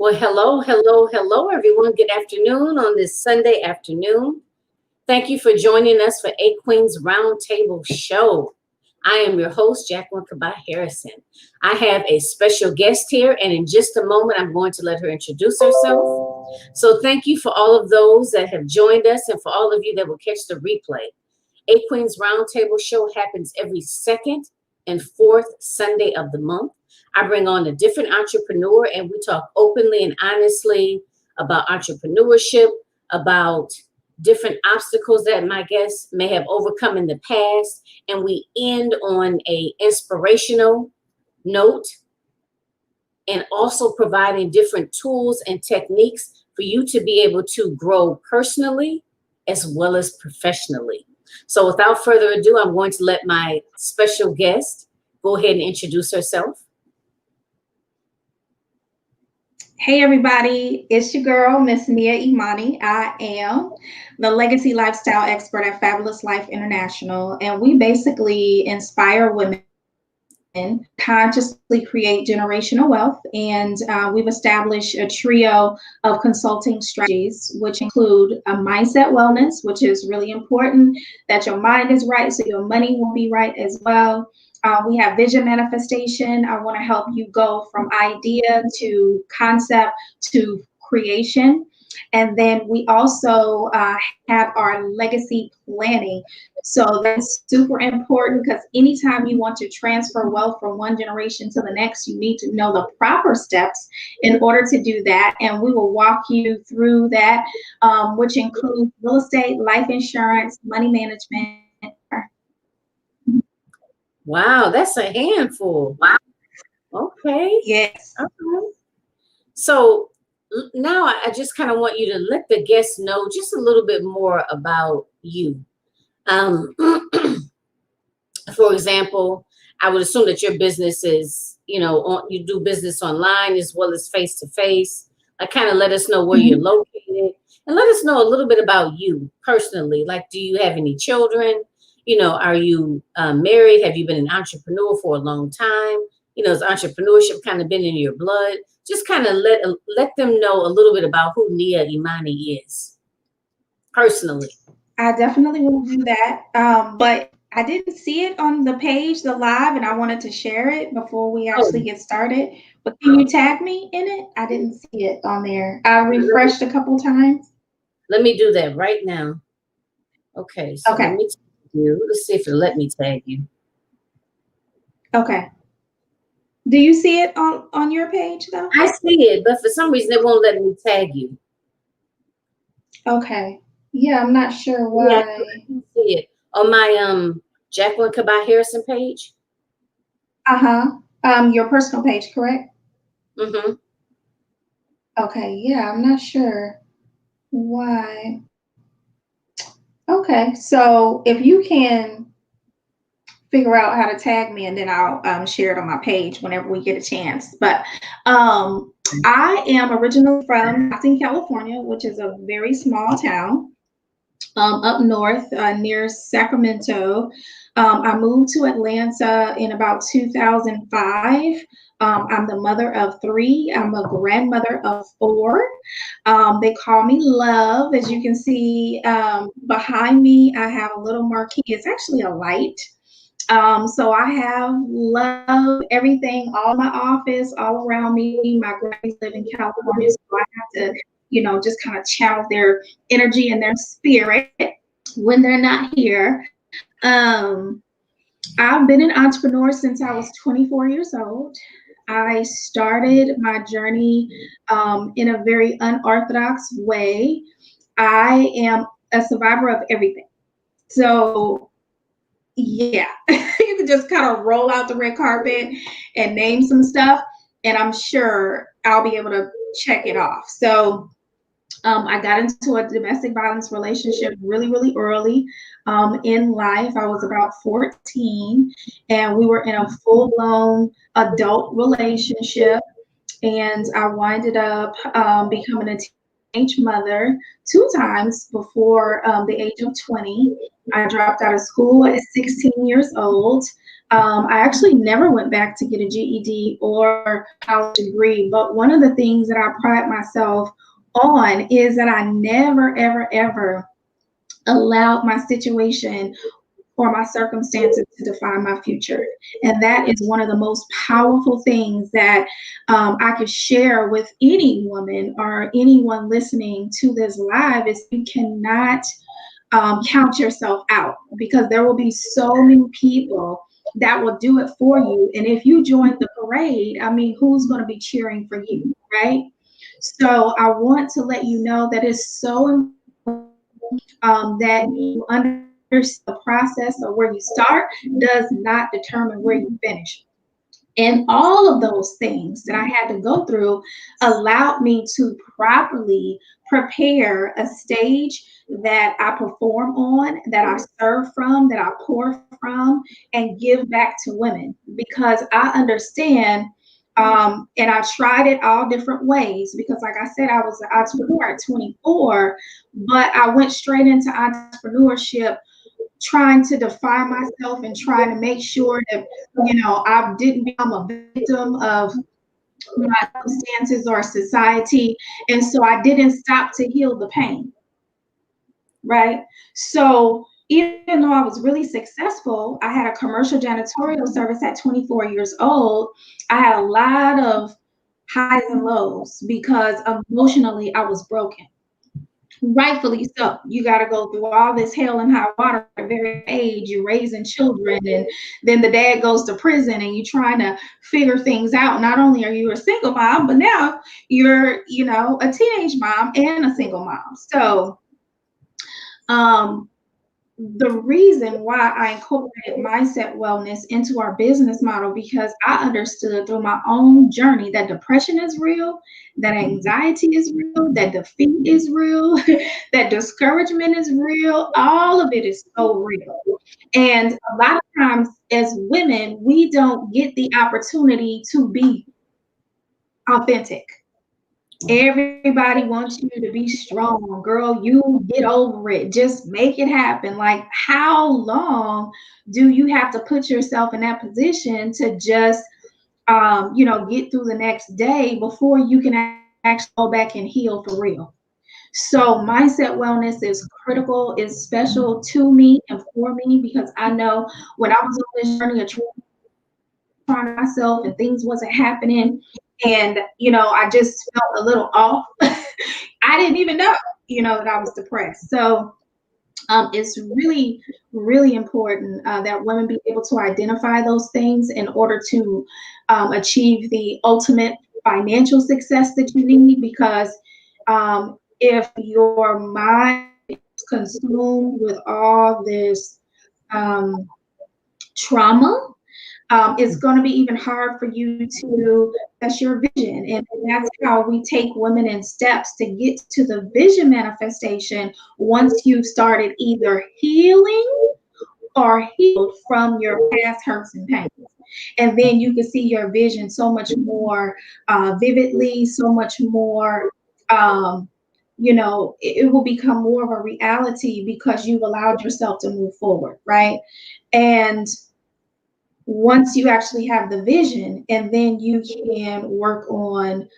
Well, hello, everyone. Good afternoon on this Sunday afternoon. Thank you for joining us for A Queen's Roundtable Show. I am your host, Jacqueline Kabah Harrison. I have a special guest here, and in just a moment, I'm going to let her introduce herself. So, thank you for all of those that have joined us and for all of you that will catch the replay. A Queen's Roundtable Show happens every second and fourth Sunday of the month. I bring on a different entrepreneur and we talk openly and honestly about entrepreneurship, about different obstacles that my guests may have overcome in the past. And we end on a inspirational note and also providing different tools and techniques for you to be able to grow personally as well as professionally. So without further ado, I'm going to let my special guest go ahead and introduce herself. Hey everybody, it's your girl, Miss Nia Imani. I am the legacy lifestyle expert at Fabulous Life International, and we basically inspire women consciously create generational wealth. And we've established a trio of consulting strategies, which include a mindset wellness, which is really important that your mind is right so your money will be right as well. We have vision manifestation. I want to help you go from idea to concept to creation. And then we also have our legacy planning. So that's super important because anytime you want to transfer wealth from one generation to the next, you need to know the proper steps in order to do that. And we will walk you through that, which includes real estate, life insurance, money management. Wow, that's a handful. Wow. Okay. Yes. Okay. So now I just kind of want you to let the guests know just a little bit more about you. For example, I would assume that your business is, you do business online as well as face to face. Kind of let us know where you're located and let us know a little bit about you personally. Like, do you have any children? Are you married? Have you been an entrepreneur for a long time? Has entrepreneurship kind of been in your blood? Just kind of let them know a little bit about who Nia Imani is personally. I definitely will do that. But I didn't see it on the page, the live, and I wanted to share it before we actually get started. But can you tag me in it? I didn't see it on there. I refreshed a couple times. Let me do that right now. Okay, so let me tag you. Let's see if it'll let me tag you. Okay. Do you see it on your page though? I see it, but for some reason it won't let me tag you. Okay. Yeah, I'm not sure why. Yeah, I see it on my Jacqueline Kabah Harrison page. Your personal page, correct? Mm-hmm. Okay. Yeah, I'm not sure why. Okay, so if you can figure out how to tag me, and then I'll share it on my page whenever we get a chance. But I am originally from Austin, California, which is a very small town up north near Sacramento. I moved to Atlanta in about 2005. I'm the mother of 3. I'm a grandmother of 4. They call me Love. As you can see behind me, I have a little marquee. It's actually a light. So I have love, everything, all my office, all around me. My grandmas live in California, so I have to, just kind of channel their energy and their spirit when they're not here. I've been an entrepreneur since I was 24 years old. I started my journey in a very unorthodox way. I am a survivor of everything. So yeah, you can just kind of roll out the red carpet and name some stuff, and I'm sure I'll be able to check it off. So I got into a domestic violence relationship really, really early in life. I was about 14, and we were in a full-blown adult relationship, and I winded up becoming a teenage mother 2 times before the age of 20. I dropped out of school at 16 years old. I actually never went back to get a GED or college degree, but one of the things that I pride myself on is that I never, ever, ever allowed my situation or my circumstances to define my future. And that is one of the most powerful things that I could share with any woman or anyone listening to this live is you cannot count yourself out, because there will be so many people that will do it for you. And if you join the parade, I mean, who's going to be cheering for you, right? So I want to let you know that it's so important that you understand the process of where you start does not determine where you finish. And all of those things that I had to go through allowed me to properly prepare a stage that I perform on, that I serve from, that I pour from, and give back to women, because I understand. And I tried it all different ways because, like I said, I was an entrepreneur at 24, but I went straight into entrepreneurship trying to define myself and trying to make sure that, I didn't become a victim of my circumstances or society. And so I didn't stop to heal the pain, right? So even though I was really successful, I had a commercial janitorial service at 24 years old. I had a lot of highs and lows because emotionally I was broken. Rightfully so. You got to go through all this hell and high water at a very age. You're raising children, and then the dad goes to prison, and you're trying to figure things out. Not only are you a single mom, but now you're, a teenage mom and a single mom. So, the reason why I incorporated mindset wellness into our business model, because I understood through my own journey that depression is real, that anxiety is real, that defeat is real, that discouragement is real. All of it is so real. And a lot of times as women, we don't get the opportunity to be authentic. Everybody wants you to be strong, girl. You get over it. Just make it happen. Like, how long do you have to put yourself in that position to just, get through the next day before you can actually go back and heal for real? So, mindset wellness is critical, is special to me and for me, because I know when I was on this journey of trying myself and things wasn't happening, and I just felt a little off. I didn't even know that I was depressed. So it's really, really important that women be able to identify those things in order to achieve the ultimate financial success that you need, because if your mind is consumed with all this trauma, it's going to be even hard for you to that's your vision. And that's how we take women in steps to get to the vision manifestation once you've started either healing or healed from your past hurts and pains. And then you can see your vision so much more vividly, so much more, it will become more of a reality because you've allowed yourself to move forward, right? And once you actually have the vision, and then you can work on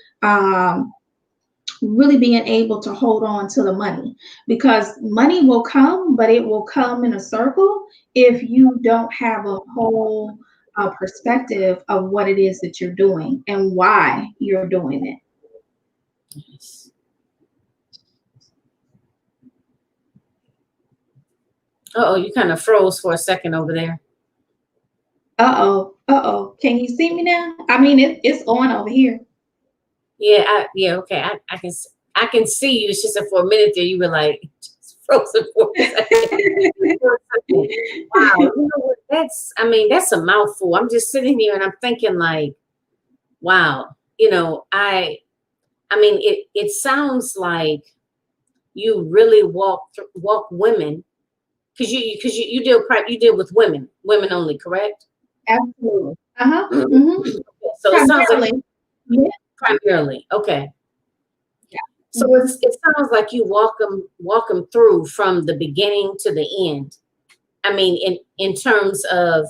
really being able to hold on to the money, because money will come, but it will come in a circle if you don't have a whole perspective of what it is that you're doing and why you're doing it. Yes. Uh-oh, you kind of froze for a second over there. Uh-oh. Can you see me now? I mean, it's on over here. Yeah, okay. I can see you. It's just that for a minute there, you were like just frozen for a second. Wow, you know what? That's a mouthful. I'm just sitting here and I'm thinking like, wow, it sounds like you really walk women, because you deal with women only, correct? Absolutely. Uh-huh. Mm-hmm. So it sounds like Yeah. primarily, okay. Yeah. So it sounds like you walk them through from the beginning to the end. I mean, in terms of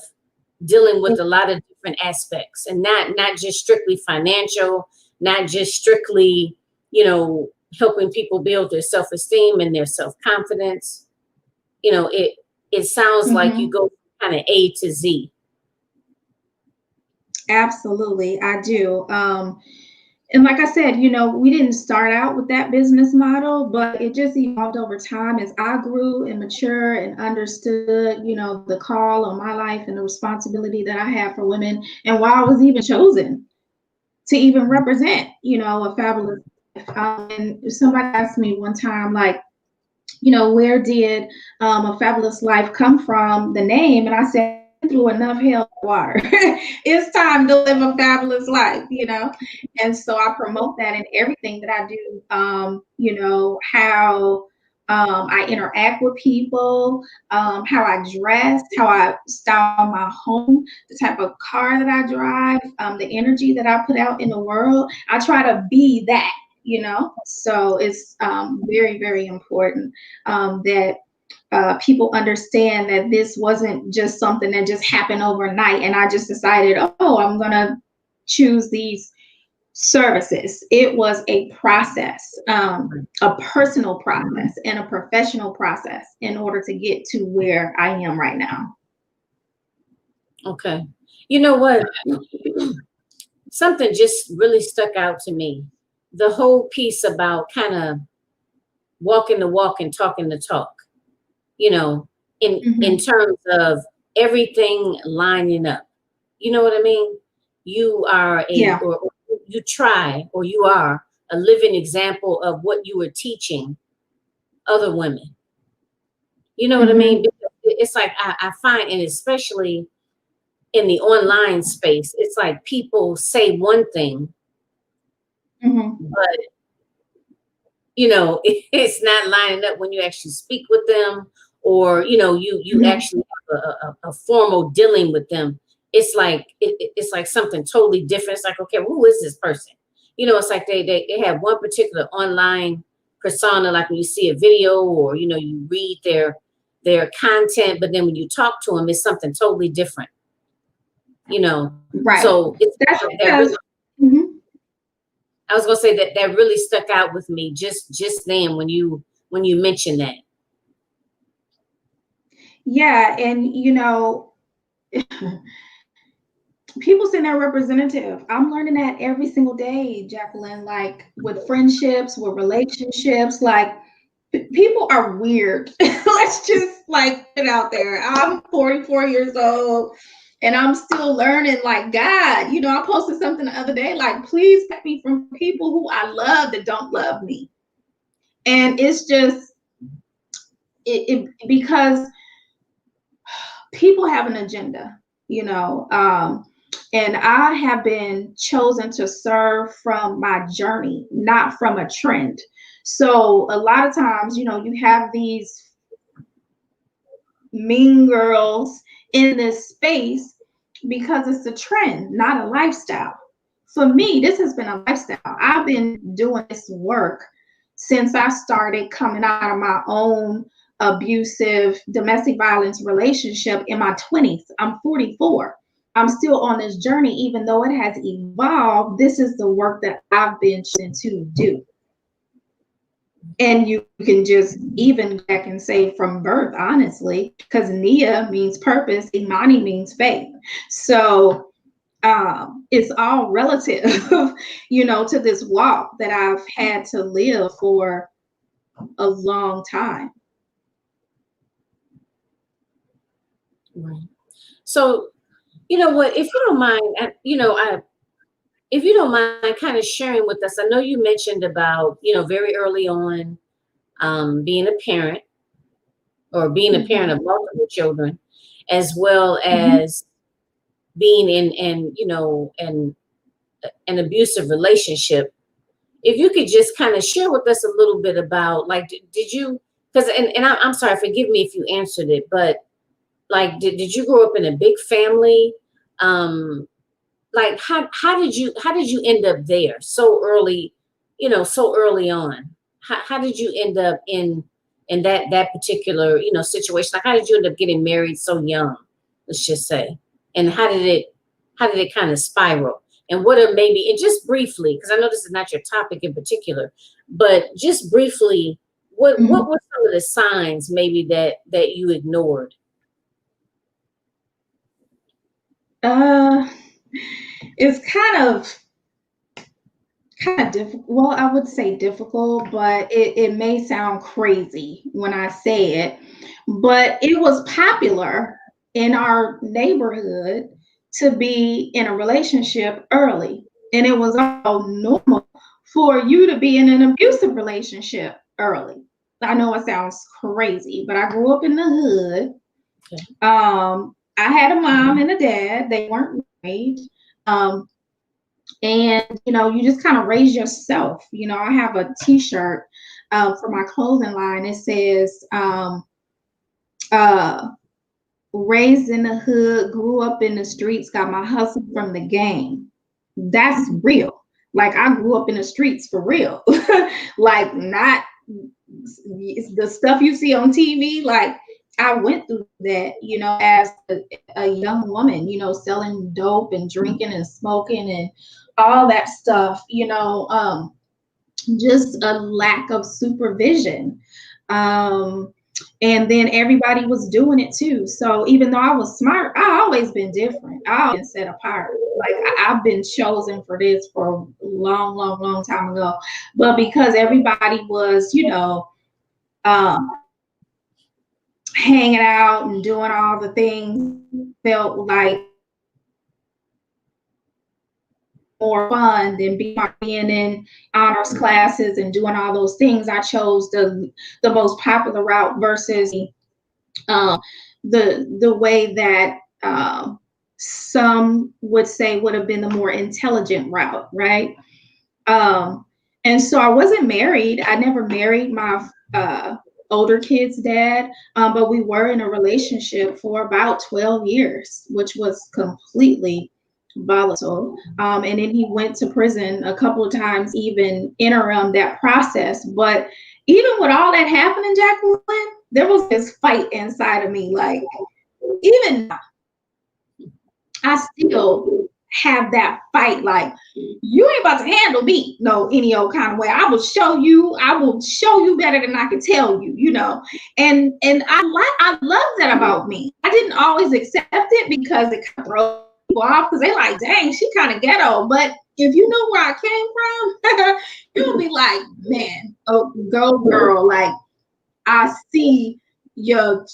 dealing with a lot of different aspects, and not just strictly financial, not just strictly, helping people build their self-esteem and their self-confidence. It sounds like you go kind of A to Z. Absolutely, I do. And like I said, we didn't start out with that business model, but it just evolved over time as I grew and matured and understood, the call on my life and the responsibility that I have for women, and why I was even chosen to even represent, a fabulous life. And somebody asked me one time, like, where did a fabulous life come from, the name? And I said, through enough hell and water. It's time to live a fabulous life, And so I promote that in everything that I do. How I interact with people, how I dress, how I style my home, the type of car that I drive, the energy that I put out in the world. I try to be that. So it's very, very important that people understand that this wasn't just something that just happened overnight and I just decided, oh, I'm going to choose these services. It was a process, a personal process and a professional process in order to get to where I am right now. Okay. You know what? Something just really stuck out to me. The whole piece about kind of walking the walk and talking the talk, in terms of everything lining up. You know what I mean? You are or you try, or you are a living example of what you were teaching other women. You know what I mean? It's like I find, and especially in the online space, it's like people say one thing, but it's not lining up when you actually speak with them, or you actually have a formal dealing with them. It's like it's like something totally different. It's like, okay, who is this person? It's like they have one particular online persona, like when you see a video or you read their content, but then when you talk to them, it's something totally different. Right. So it's that's because, I was gonna say that really stuck out with me just then when you mentioned that. Yeah, and people say they're representative. I'm learning that every single day, Jacqueline, like with friendships, with relationships, like people are weird. Let's just like put it out there. I'm 44 years old and I'm still learning, like, God, I posted something the other day, like, please protect me from people who I love that don't love me. And it's just because people have an agenda, and I have been chosen to serve from my journey, not from a trend. So a lot of times, you have these mean girls in this space because it's a trend, not a lifestyle. For me, this has been a lifestyle. I've been doing this work since I started coming out of my own abusive domestic violence relationship in my 20s. I'm 44. I'm still on this journey, even though it has evolved. This is the work that I've been chosen to do. And you can just even back and say from birth, honestly, because Nia means purpose, Imani means faith. So it's all relative, to this walk that I've had to live for a long time. Right. So, you know what, if you don't mind, if you don't mind kind of sharing with us, I know you mentioned about, very early on, being a parent, or being a parent of multiple children, as well as being in an abusive relationship. If you could just kind of share with us a little bit about, like, did you, because, and I'm sorry, forgive me if you answered it, but like, did you grow up in a big family? Like, how did you end up there so early, so early on? How did you end up in that particular, situation? Like, how did you end up getting married so young? Let's just say. and how did it kind of spiral? And what are maybe, and just briefly, because I know this is not your topic in particular, but just briefly, what were some of the signs maybe that you ignored? It's kind of difficult. Well, I would say difficult, but it may sound crazy when I say it. But it was popular in our neighborhood to be in a relationship early. And it was all normal for you to be in an abusive relationship early. I know it sounds crazy, but I grew up in the hood. I had a mom and a dad. They weren't married. And you just kind of raise yourself. I have a t-shirt for my clothing line. It says raised in the hood, grew up in the streets, got my hustle from the game. That's real. Like, I grew up in the streets for real. Like, not the stuff you see on TV. Like, I went through that, as a young woman, selling dope and drinking and smoking and all that stuff, just a lack of supervision. And then everybody was doing it too. So even though I was smart, I always been different. I always been set apart. Like, I've been chosen for this for a long, long, long time ago. But because everybody was, hanging out and doing all the things, felt like more fun than being in honors classes and doing all those things. I chose the most popular route versus the way that some would say would have been the more intelligent route, right? And so I wasn't married. I never married my older kid's dad, but we were in a relationship for about 12 years, which was completely volatile. And then he went to prison a couple of times, even interim that process. But even with all that happening, Jacqueline, there was this fight inside of me. Like, even now, I still have that fight. Like, you ain't about to handle me any old kind of way. I will show you better than I can tell you, and I love that about me. I didn't always accept it because it kind of throws people off, because they like, dang, she kind of ghetto. But if you know where I came from, you'll be like, man, oh, go girl. Like, I see your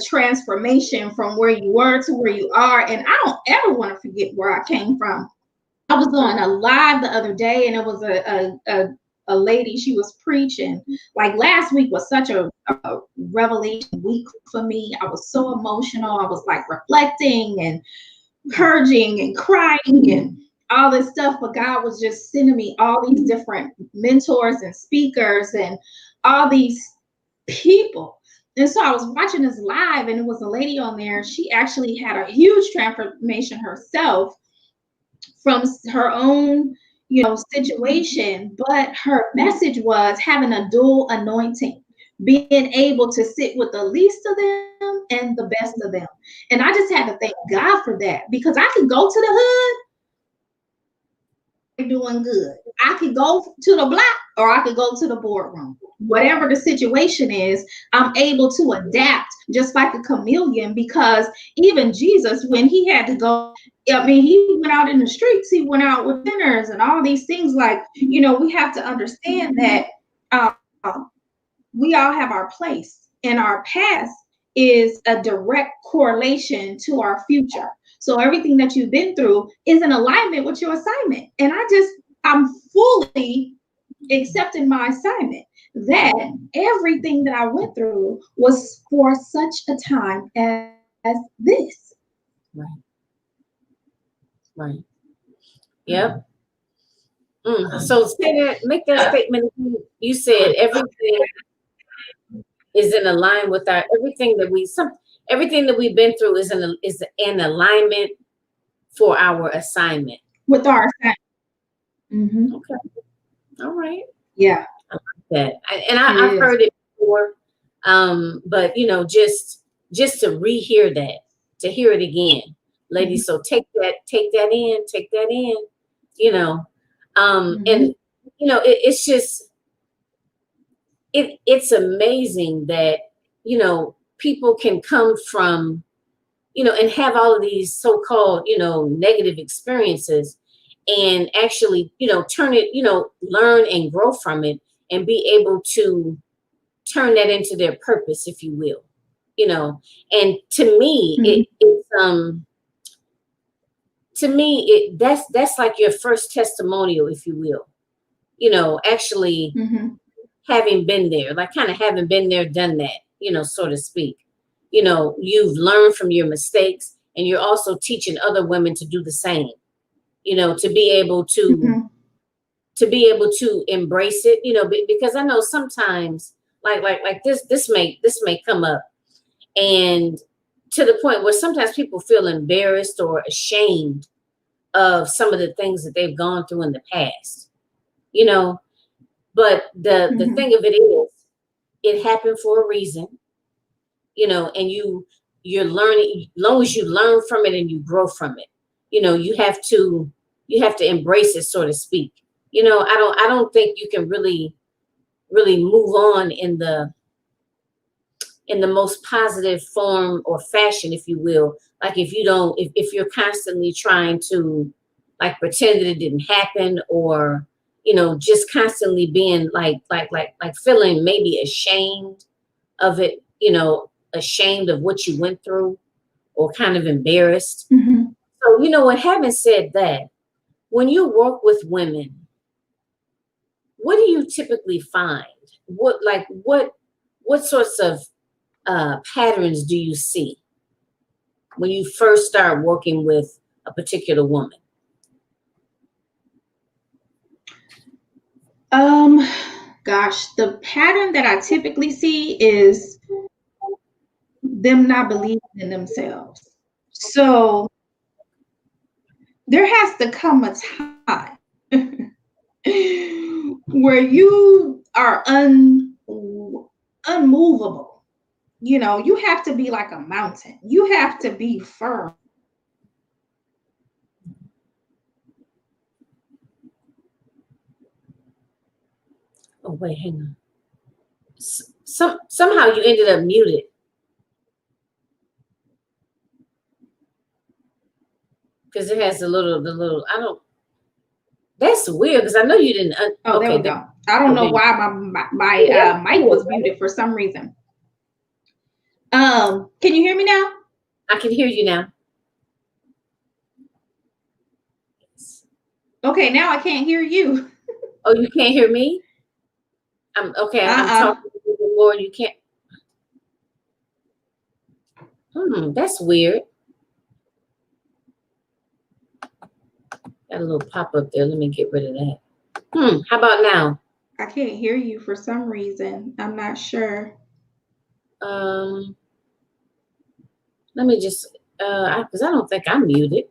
transformation from where you were to where you are, and I don't ever want to forget where I came from. I was on a live the other day, and it was a lady. She was preaching. Like, last week was such a revelation week for me. I was so emotional. I was like reflecting and purging and crying and all this stuff, but God was just sending me all these different mentors and speakers and all these people. And so I was watching this live, and it was a lady on there. She actually had a huge transformation herself from her own, situation. But her message was having a dual anointing, being able to sit with the least of them and the best of them. And I just had to thank God for that, because I could go to the hood doing good. I could go to the block, or I could go to the boardroom. Whatever the situation is, I'm able to adapt just like a chameleon, because even Jesus, when he had to go, he went out in the streets, he went out with dinners and all these things. Like, we have to understand that we all have our place, and our past is a direct correlation to our future. So everything that you've been through is in alignment with your assignment. And I'm fully accepting my assignment, that everything that I went through was for such a time as this. Right. Yep. So make that statement. You said everything is in alignment with everything that we've been through is in alignment for our assignment. With our assignment. Mm-hmm. Okay. All right. Yeah. I like that. I've heard it before. But just to rehear that, to hear it again, ladies. So take that in, you know. And you know, it's just it's amazing that, you know, people can come from, you know, and have all of these so-called, you know, negative experiences, and actually, you know, turn it, you know, learn and grow from it, and be able to turn that into their purpose, if you will, you know. And to me, that's like your first testimonial, if you will, you know, actually having been there, like kind of having been there, done that, you know, so to speak. You know, you've learned from your mistakes, and you're also teaching other women to do the same, you know, to be able to embrace it, you know, because I know sometimes like this may come up, and to the point where sometimes people feel embarrassed or ashamed of some of the things that they've gone through in the past, you know. But the thing of it is, it happened for a reason, you know, and you're learning. As long as you learn from it and you grow from it, you know, you have to embrace it, so to speak. You know, I don't think you can really move on in the most positive form or fashion, if you will. Like if you're constantly trying to like pretend that it didn't happen, or, you know, just constantly being like feeling maybe ashamed of it, you know, ashamed of what you went through, or kind of embarrassed. So, you know what, having said that, when you work with women, what do you typically find? What sorts of patterns do you see when you first start working with a particular woman? Gosh, the pattern that I typically see is them not believing in themselves. So there has to come a time where you are unmovable. You know, you have to be like a mountain. You have to be firm. Oh wait, hang on. Somehow you ended up muted. Because it has the little. I don't. That's weird, because I know you didn't. Oh, there we go. I don't know why my mic was muted for some reason. Can you hear me now? I can hear you now. Okay, now I can't hear you. Oh, you can't hear me? I'm talking a little more. You can't. That's weird. Got a little pop up there. Let me get rid of that. How about now? I can't hear you for some reason. I'm not sure. Let me just because I don't think I'm muted.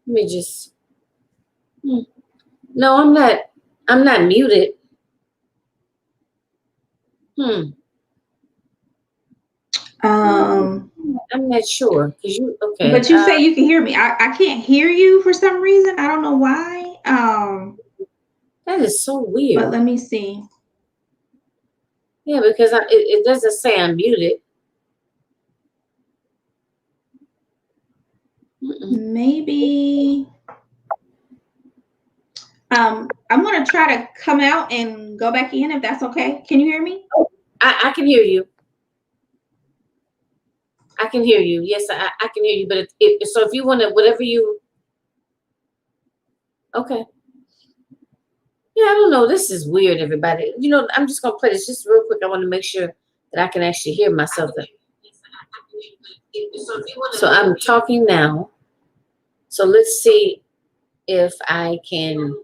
Let me just. No, I'm not. I'm not muted. I'm not sure, because you okay. But you say you can hear me. I can't hear you for some reason. I don't know why. That is so weird. But let me see. Yeah, because it doesn't say I'm muted. Maybe. I'm gonna try to come out and go back in, if that's okay. Can you hear me? I can hear you. I can hear you. Yes, I can hear you. But so if you want to, whatever you. Okay. Yeah, I don't know. This is weird, everybody. You know, I'm just gonna play this just real quick. I want to make sure that I can actually hear myself. So I'm talking now. So let's see if I can.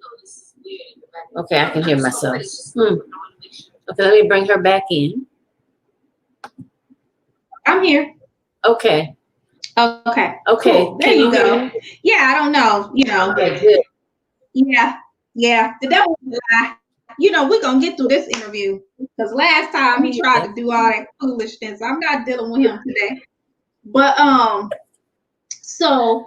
Okay, I can hear myself. Okay, let me bring her back in. I'm here. Okay. Okay. Okay. Cool. There you go. Yeah, I don't know. You know. Okay, good. Yeah. The devil is a lie. You know, we're gonna get through this interview, because last time he tried to do all that foolishness. I'm not dealing with him today. But So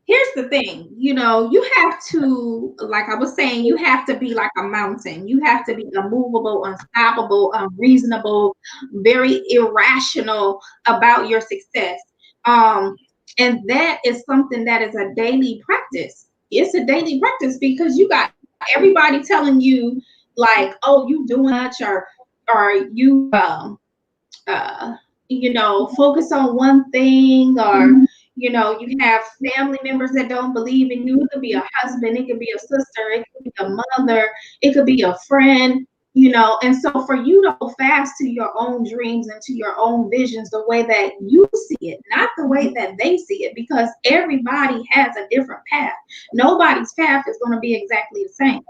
here's the thing, you know, you have to, like I was saying, you have to be like a mountain. You have to be immovable, unstoppable, unreasonable, very irrational about your success. Um, and that is something that is a daily practice. It's a daily practice because you got everybody telling you like, oh, you doing much, or you uh, you know, focus on one thing, or you know, you have family members that don't believe in you. It could be a husband, it could be a sister, it could be a mother, it could be a friend, you know. And so for you to hold fast to your own dreams and to your own visions the way that you see it, not the way that they see it, because everybody has a different path. Nobody's path is going to be exactly the same.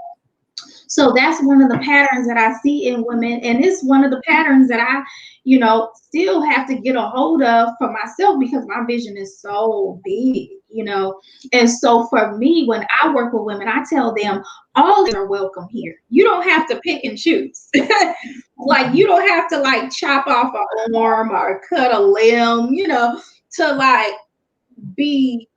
So that's one of the patterns that I see in women. And it's one of the patterns that I, you know, still have to get a hold of for myself because my vision is so big, you know. And so for me, when I work with women, I tell them all are welcome here. You don't have to pick and choose. Like you don't have to like chop off an arm or cut a limb, you know, to like be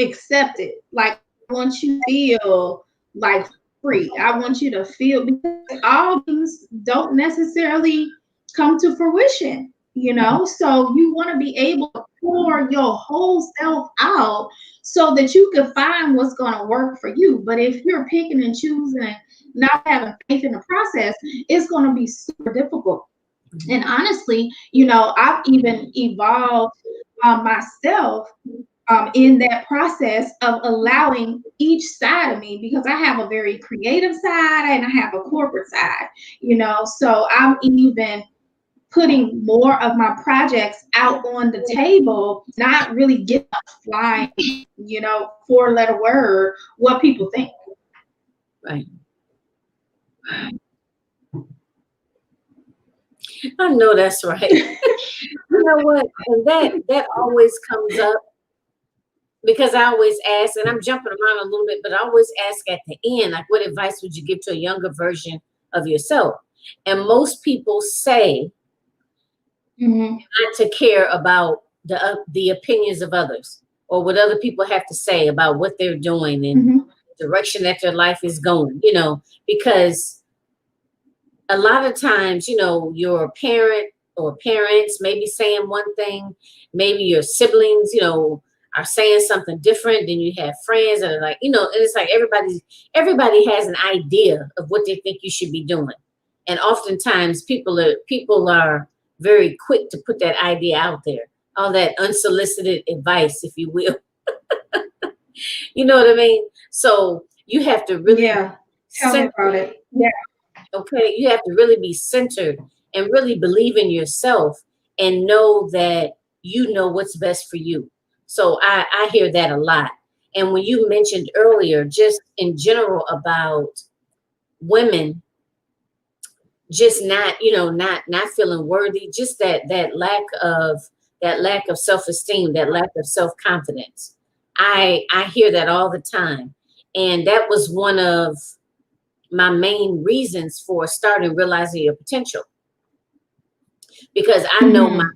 accepted. Like I want you to feel like free. I want you to feel, because all things don't necessarily come to fruition, you know. So you want to be able to pour your whole self out so that you can find what's going to work for you. But if you're picking and choosing, not having faith in the process, it's going to be super difficult. And honestly, you know, I've even evolved myself in that process of allowing each side of me, because I have a very creative side and I have a corporate side, you know. So I'm even putting more of my projects out on the table, not really getting a flying, you know, 4-letter word, what people think. Right. I know that's right. You know what? And that always comes up because I always ask, and I'm jumping around a little bit, but I always ask at the end, like, what advice would you give to a younger version of yourself? And most people say not to care about the opinions of others or what other people have to say about what they're doing and the direction that their life is going, you know, because a lot of times, you know, your parent or parents may be saying one thing, maybe your siblings, you know, are saying something different. Then you have friends that are like, you know, and it's like everybody has an idea of what they think you should be doing. And oftentimes people are very quick to put that idea out there, all that unsolicited advice, if you will. You know what I mean? So you have to really Tell me about it. okay, you have to really be centered and really believe in yourself and know that you know what's best for you. So I hear that a lot. And when you mentioned earlier, just in general about women just not, you know, not feeling worthy, just that lack of self-esteem, that lack of self-confidence. I hear that all the time. And that was one of my main reasons for starting realizing your potential, because I know myself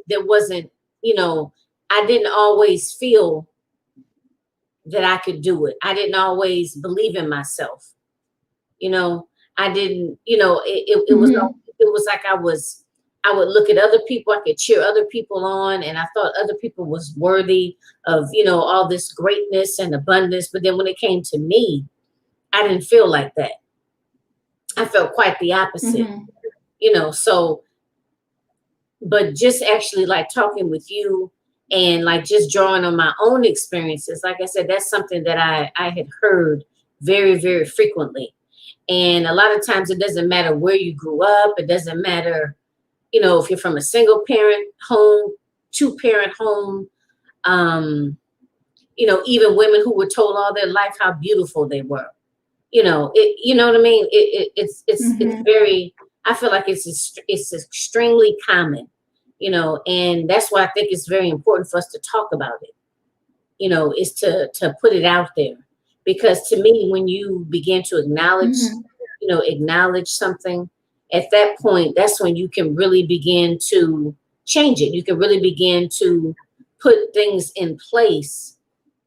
there wasn't, you know, I didn't always feel that I could do it. I didn't always believe in myself. You know, I didn't, you know, it was like I would look at other people, I could cheer other people on, and I thought other people was worthy of, you know, all this greatness and abundance. But then when it came to me, I didn't feel like that. I felt quite the opposite, you know. So, but just actually like talking with you and like just drawing on my own experiences, like I said, that's something that I had heard very, very frequently. And a lot of times it doesn't matter where you grew up. It doesn't matter, you know, if you're from a single parent home, 2-parent home, you know, even women who were told all their life how beautiful they were. You know, you know what I mean? It's very, I feel like it's extremely common, you know, and that's why I think it's very important for us to talk about it, you know, is to put it out there. Because to me, when you begin to acknowledge, you know, acknowledge something, at that point, that's when you can really begin to change it. You can really begin to put things in place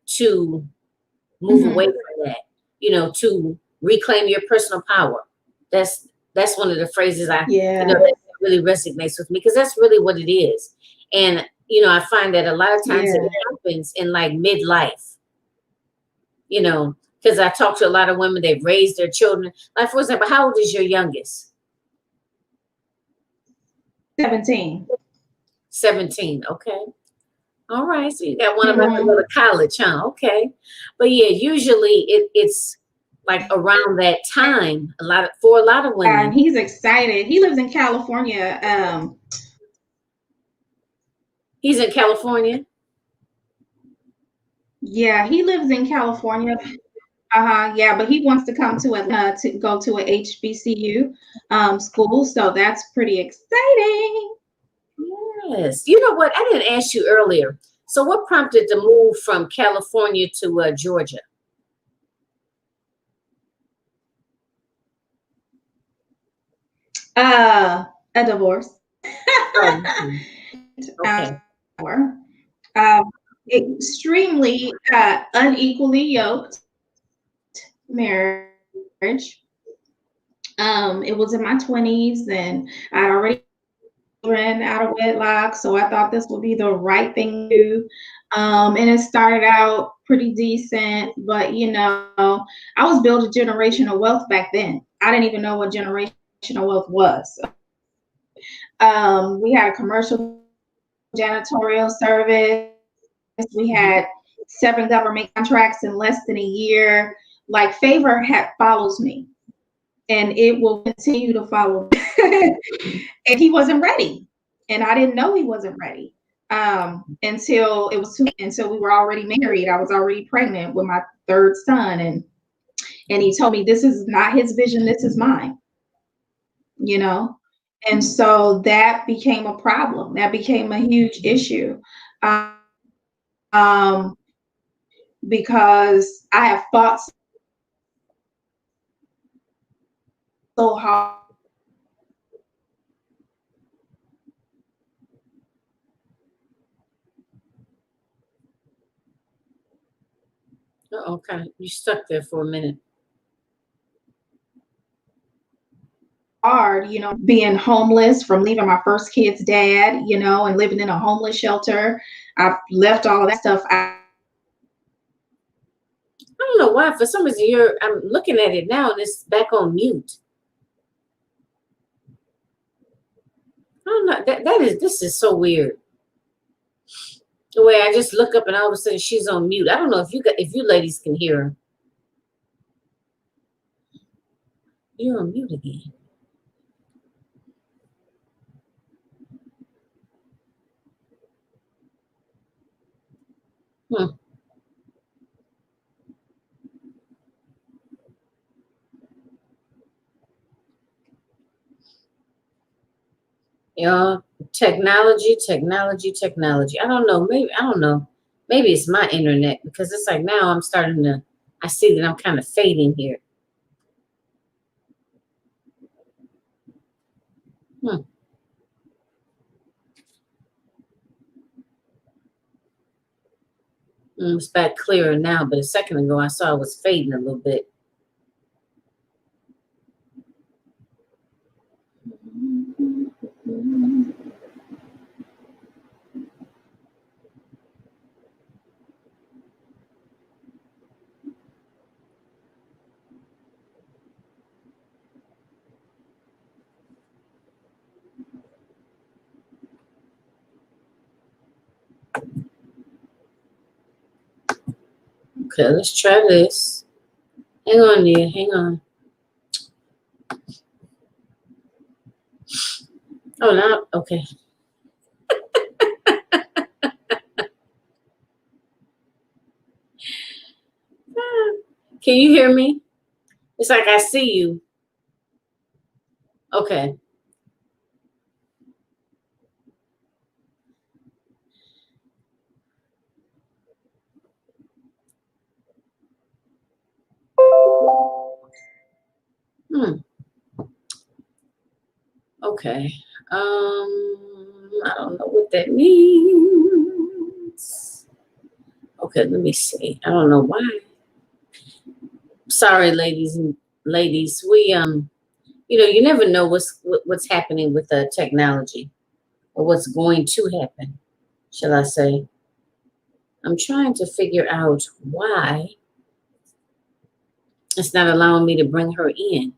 to move away from that, you know, to reclaim your personal power. That's one of the phrases you know, that really resonates with me, because that's really what it is. And, you know, I find that a lot of times it happens in like midlife, you know, because I talk to a lot of women, they've raised their children. Like, for example, how old is your youngest? 17. 17. Okay. All right. So you got one about to go to college, huh? Okay. But yeah, usually it's like around that time, for a lot of women. And he's excited. He lives in California. He's in California? Yeah, he lives in California. Yeah, but he wants to come to go to a HBCU school, so that's pretty exciting. Yes. You know what? I didn't ask you earlier. So what prompted the move from California to Georgia? A divorce. Okay. Extremely unequally yoked marriage. It was in my 20s, and I'd already ran out of wedlock, so I thought this would be the right thing to do. And it started out pretty decent, but you know, I was building generational wealth back then. I didn't even know what generational wealth was. We had a commercial janitorial service. We had 7 government contracts in less than a year. Like, favor follows me, and it will continue to follow me. And he wasn't ready, and I didn't know he wasn't ready until we were already married. I was already pregnant with my 3rd son, and he told me, this is not his vision, this is mine, you know. And so that became a problem. That became a huge issue. Um, because I have fought so hard. Okay. You stuck there for a minute. Hard, you know, being homeless, from leaving my first kid's dad, you know, and living in a homeless shelter. I've left all of that stuff out. I don't know why. For some reason, I'm looking at it now and it's back on mute. I don't know. This is so weird. The way I just look up and all of a sudden she's on mute. I don't know if you ladies can hear her. You're on mute again. Yeah, technology. I don't know. Maybe it's my internet, because it's like now I see that I'm kind of fading here. It's back clearer now, but a second ago I saw it was fading a little bit. Okay, let's try this. Hang on, Nia. Hang on. Oh, no. Okay. Can you hear me? It's like I see you. Okay. Okay. I don't know what that means. seconds. Okay, let me see. I don't know why. Sorry, ladies. We you never know what's happening with the technology, or what's going to happen, shall I say. I'm trying to figure out why it's not allowing me to bring her in.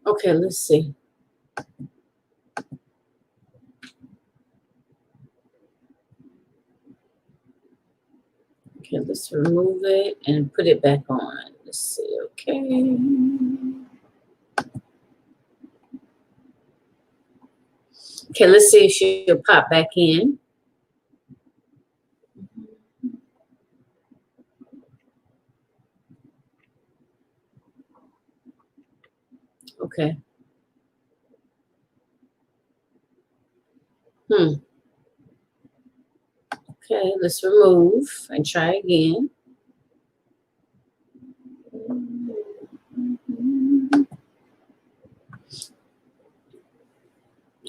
Okay, let's see. Okay, let's remove it and put it back on. Let's see, okay. Okay, let's see if she'll pop back in. Okay. Okay, let's remove and try again.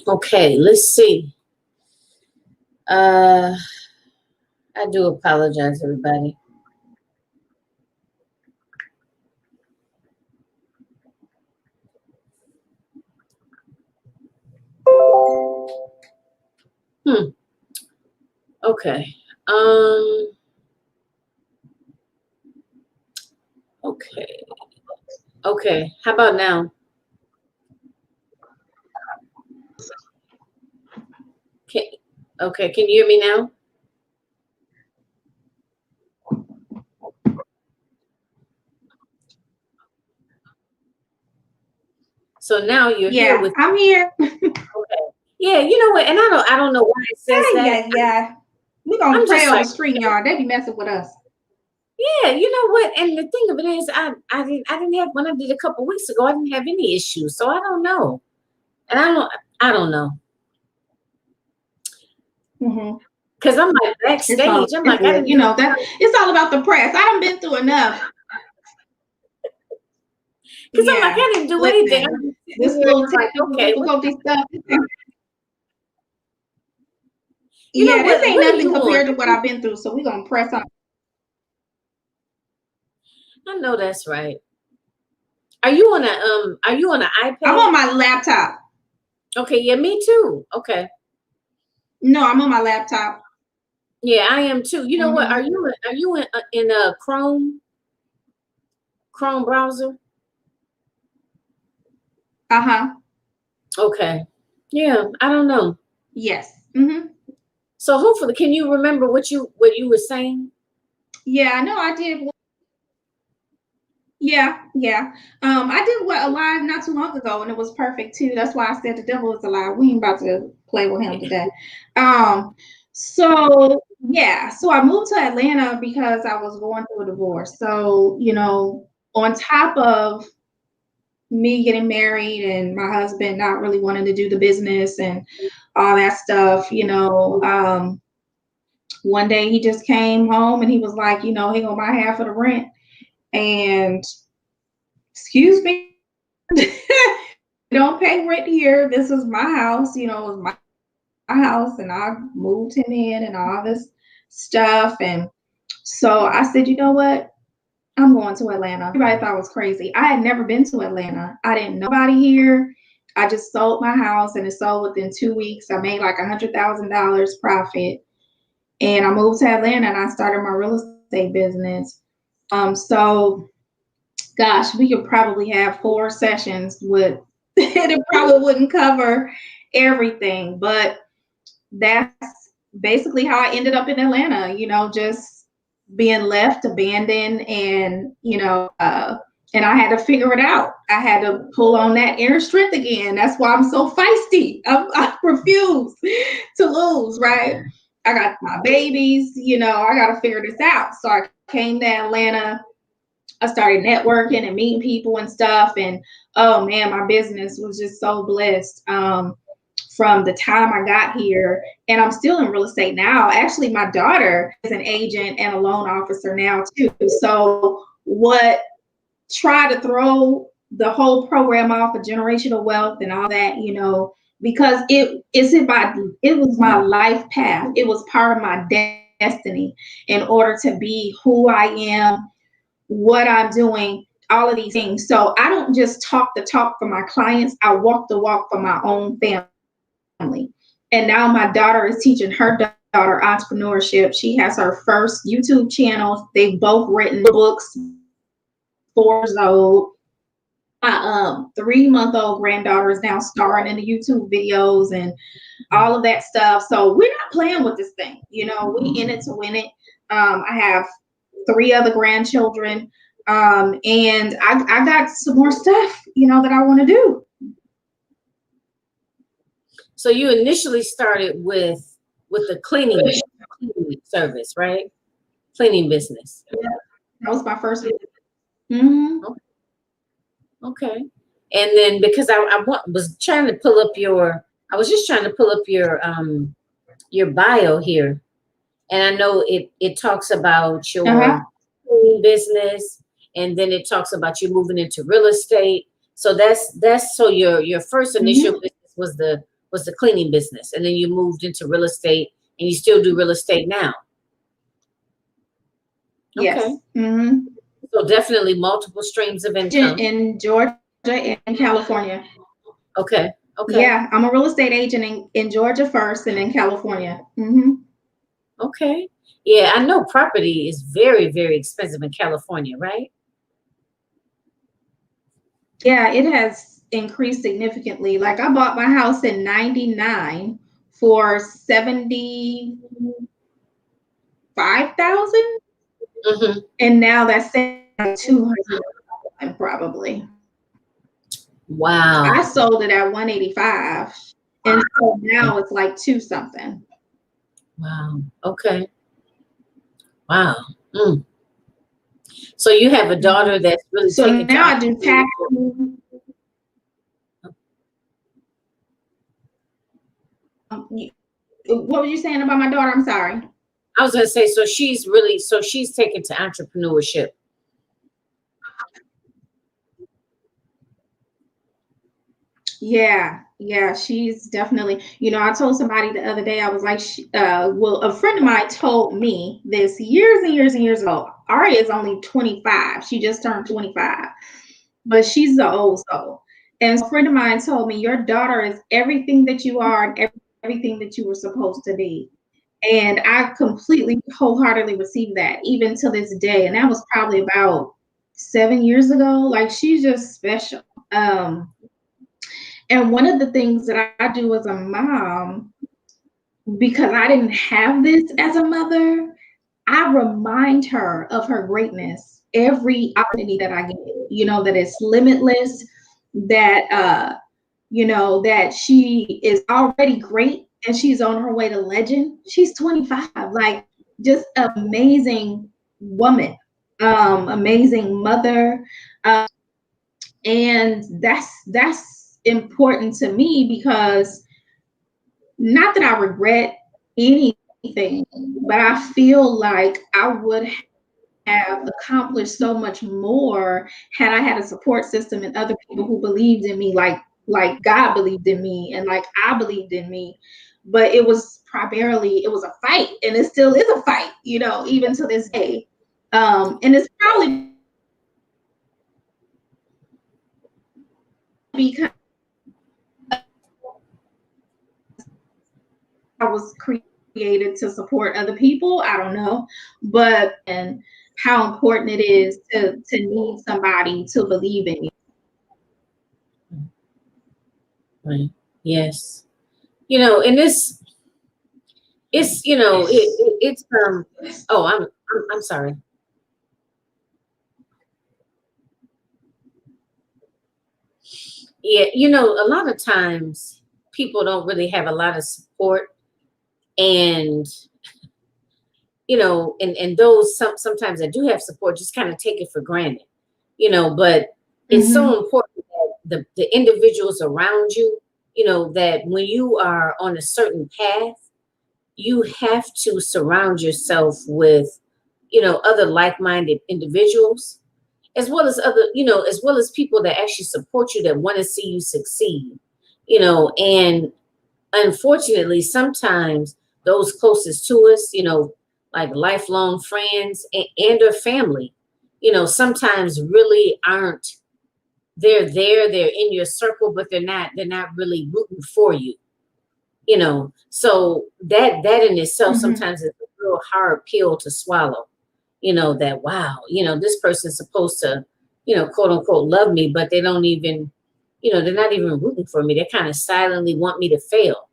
Okay, let's see. I do apologize, everybody. Okay. Okay. Okay. How about now? Okay. Can you hear me now? So now you're here with. I'm here. Okay. Yeah. You know what? And I don't know why it says that. Yeah. We're gonna pray on the street, y'all. They be messing with us. Yeah, you know what? And the thing of it is, I didn't have, when I did a couple weeks ago, I didn't have any issues. So I don't know, and I don't know. Because I'm like backstage. I'm like, that it's all about the press. I done been through enough. Because I'm like, I didn't do anything. This little difficulty stuff. This ain't nothing compared to what I've been through. So we're gonna press on. I know that's right. Are you on an iPad? I'm on my laptop. Okay, yeah, me too. Okay. No, I'm on my laptop. Yeah, I am too. You know what? Are you in a Chrome browser? Okay. Yeah, I don't know. Yes. So hopefully, can you remember what you were saying? Yeah, I know I did. Yeah. I did a live not too long ago, and it was perfect too. That's why I said the devil is alive. We ain't about to play with him today. So I moved to Atlanta because I was going through a divorce. So, on top of me getting married and my husband not really wanting to do the business and all that stuff, one day he just came home and he was like, he gonna buy half of the rent. And excuse me, don't pay rent here. This is my house, it was my house, and I moved him in and all this stuff. And so I said, you know what? I'm going to Atlanta. Everybody thought I was crazy. I had never been to Atlanta. I didn't know anybody here. I just sold my house, and it sold within 2 weeks. I made like $100,000 profit, and I moved to Atlanta and I started my real estate business. So gosh, we could probably have 4 sessions with it probably wouldn't cover everything, but that's basically how I ended up in Atlanta, just being left abandoned, and and I had to figure it out. I had to pull on that inner strength again. That's why I'm so feisty. I refuse to lose, right? I got my babies, I got to figure this out. So I came to Atlanta. I started networking and meeting people and stuff. And oh man, my business was just so blessed. from the time I got here, and I'm still in real estate now. Actually, my daughter is an agent and a loan officer now too. So what try to throw the whole program off of generational wealth and all that, you know, because it was my life path. It was part of my destiny in order to be who I am, what I'm doing, all of these things. So I don't just talk the talk for my clients. I walk the walk for my own family. And now my daughter is teaching her daughter entrepreneurship. She has her first YouTube channel. They've both written books, 4 years old. My 3-month-old granddaughter is now starring in the YouTube videos and all of that stuff. So we're not playing with this thing. You know, we in it to win it. I have 3 other grandchildren. And I got some more stuff, you know, that I want to do. So you initially started with the cleaning service, right? Cleaning business. Yeah, that was my first business. Mm-hmm. Okay. And then because I was trying to pull up I was just trying to pull up your bio here. And I know it talks about your cleaning business, and then it talks about you moving into real estate. So that's so your first initial business was the cleaning business, and then you moved into real estate, and you still do real estate now. Yes. Okay. Mm-hmm. So definitely multiple streams of income. In Georgia and California. Okay. Okay. Yeah, I'm a real estate agent in Georgia first, and in California. Mm-hmm. Okay. Yeah, I know property is very, very expensive in California, right? Yeah, it has increased significantly. Like I bought my house in '99 for $75,000, and now that's $200,000 probably. Wow. I sold it at $185, and so now it's like $2 something. Wow. Okay. Wow. Mm. So you have a daughter that's really so taking now I do tax. What were you saying about my daughter? I'm sorry. I was gonna say, so she's taken to entrepreneurship. Yeah, she's definitely, you know, I told somebody the other day, I was like, well, a friend of mine told me this years and years and years ago. Ari is only 25. She just turned 25, but she's an old soul. And a friend of mine told me, your daughter is everything that you are and everything that you were supposed to be. And I completely, wholeheartedly received that, even to this day. And that was probably about 7 years ago. Like, she's just special. And one of the things that I do as a mom, because I didn't have this as a mother, I remind her of her greatness every opportunity that I get, you know, that it's limitless, that, you know, that she is already great and she's on her way to legend. She's 25, like just amazing woman, amazing mother. And that's important to me, because not that I regret anything, but I feel like I would have accomplished so much more had I had a support system and other people who believed in me, like God believed in me and like I believed in me. But it was a fight, and it still is a fight, you know, even to this day. And it's probably because I was created to support other people. I don't know, but and how important it is to need somebody to believe in you. Right. Yes. You know, and it's you know it's oh I'm sorry. Yeah, you know, a lot of times people don't really have a lot of support, and you know, and those sometimes that do have support just kind of take it for granted, you know, but it's so important that the individuals around you, that when you are on a certain path, you have to surround yourself with, other like-minded individuals, as well as as well as people that actually support you, that want to see you succeed, and unfortunately, sometimes those closest to us, like lifelong friends and or family, sometimes really aren't, they're in your circle, but they're not really rooting for you, so that in itself sometimes is a real hard pill to swallow, that wow, this person's supposed to, quote unquote love me, but they don't even, they're not even rooting for me. They kind of silently want me to fail,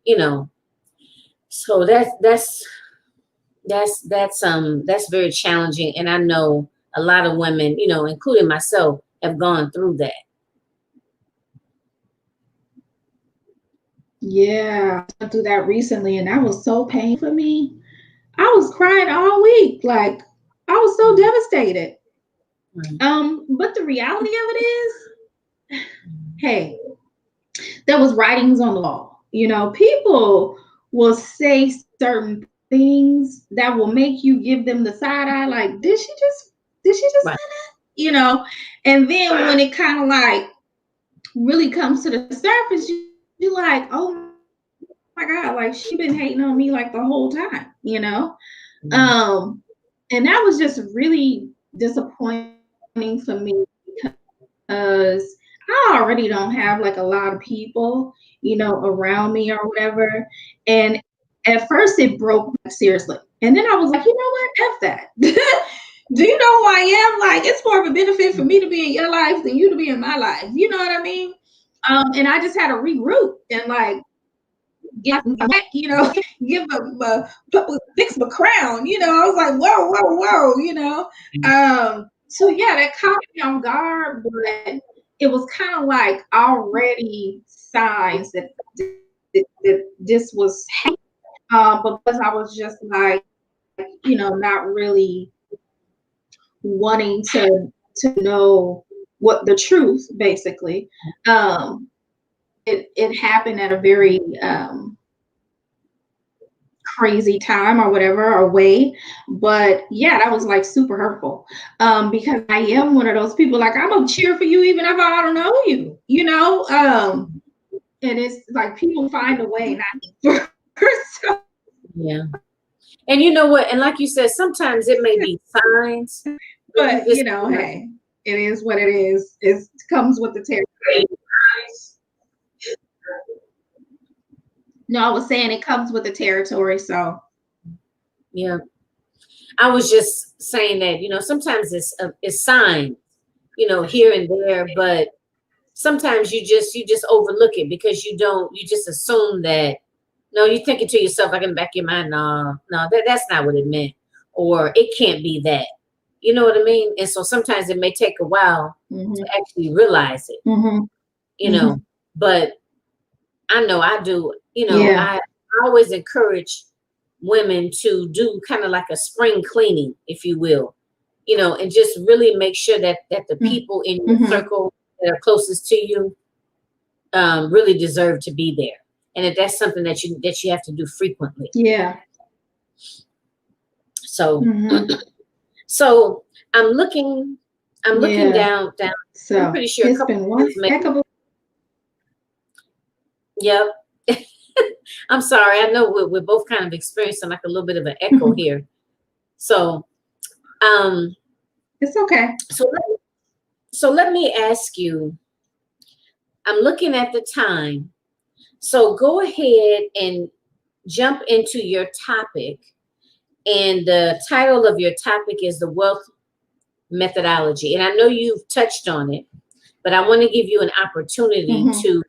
you know. So that's very challenging. And I know a lot of women, including myself, have gone through that. Yeah, I went through that recently, and that was so painful for me. I was crying all week, like I was so devastated. But the reality of it is, hey, there was writings on the wall. People will say certain things that will make you give them the side eye, like, did she just Right. say that? And then when it kind of like really comes to the surface, you're like, oh my God, like she been hating on me like the whole time. And that was just really disappointing for me because I already don't have like a lot of people, around me or whatever. And at first it broke me seriously. And then I was like, you know what? F that. Do you know who I am? Like, it's more of a benefit for me to be in your life than you to be in my life. You know what I mean? And I just had to regroup and like give back, give fix my crown. I was like, whoa. So yeah, that caught me on guard, but it was kind of like already signs that this was happening. Because I was just like, not really wanting to know what the truth, basically. It happened at a very crazy time or whatever, or way. But yeah, that was like super hurtful. Because I am one of those people, like I'm gonna cheer for you even if I don't know you. And it's like people find a way not to. Yeah. And you know what? And like you said, sometimes it may be signs, But hey, it is what it is. It comes with the territory. No, I was saying it comes with the territory. So yeah. I was just saying that, sometimes it's signs, here and there, but sometimes you just overlook it because you just assume that, no, you're thinking to yourself, like in the back of your mind, no, that's not what it meant, or it can't be that. You know what I mean? And so sometimes it may take a while to actually realize it, but I know I do, I always encourage women to do kind of like a spring cleaning, if you will, and just really make sure that the people in your circle that are closest to you really deserve to be there. And that's something that you have to do frequently. Yeah. So so I'm looking down. So I'm pretty sure it's been one heck of a. Yep. I'm sorry. I know we're both kind of experiencing like a little bit of an echo here. So it's okay. So let me ask you, I'm looking at the time. So go ahead and jump into your topic. And the title of your topic is the wealth methodology. And I know you've touched on it, but I want to give you an opportunity to,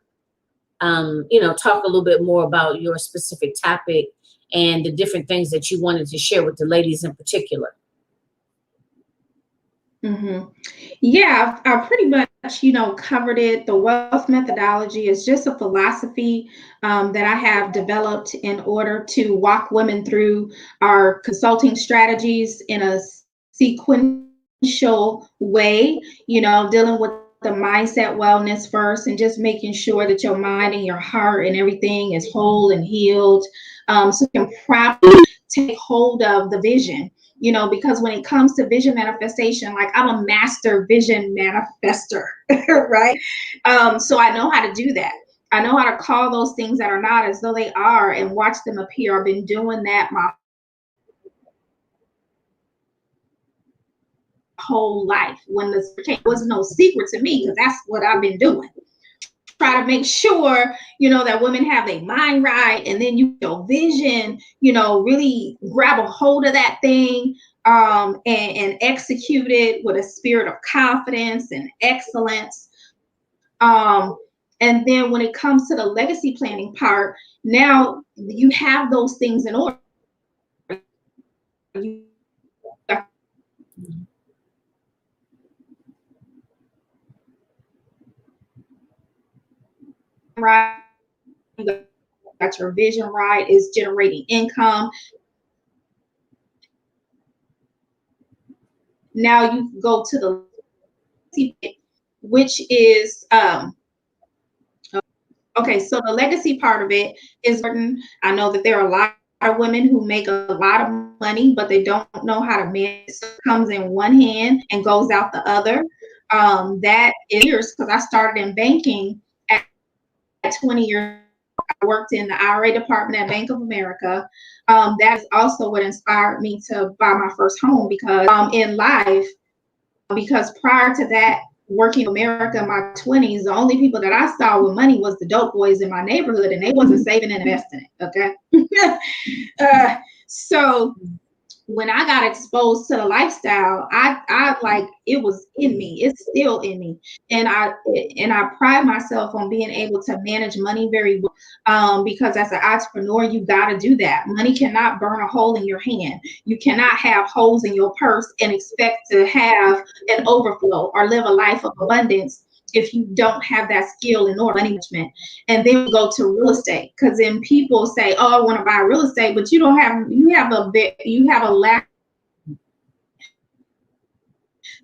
talk a little bit more about your specific topic and the different things that you wanted to share with the ladies in particular. Yeah, I pretty much, covered it. The wealth methodology is just a philosophy that I have developed in order to walk women through our consulting strategies in a sequential way, dealing with the mindset wellness first, and just making sure that your mind and your heart and everything is whole and healed, so you can properly take hold of the vision. Because when it comes to vision manifestation, like, I'm a master vision manifester, right? So I know how to do that. I know how to call those things that are not as though they are and watch them appear. I've been doing that my whole life. When the was no secret to me, because that's what I've been doing. Try to make sure, that women have their mind right, and then your vision, really grab a hold of that thing, and execute it with a spirit of confidence and excellence. And then when it comes to the legacy planning part, now you have those things in order. You got right, you got your vision right, is generating income. Now you go to the legacy, which is okay, so the legacy part of it is important. I know that there are a lot of women who make a lot of money, but they don't know how to manage. It comes in one hand and goes out the other. That is years, because I started in banking at 20 years. I worked in the IRA department at Bank of America. That is also what inspired me to buy my first home, because in life, because prior to that, working in America in my 20s, the only people that I saw with money was the dope boys in my neighborhood, and they wasn't saving and investing it. Okay. So when I got exposed to the lifestyle, I like, it was in me. It's still in me, and I pride myself on being able to manage money very well. Because as an entrepreneur, you got to do that. Money cannot burn a hole in your hand. You cannot have holes in your purse and expect to have an overflow or live a life of abundance if you don't have that skill in order money management. And then we go to real estate, because then people say, "Oh, I want to buy real estate," but you have a lack.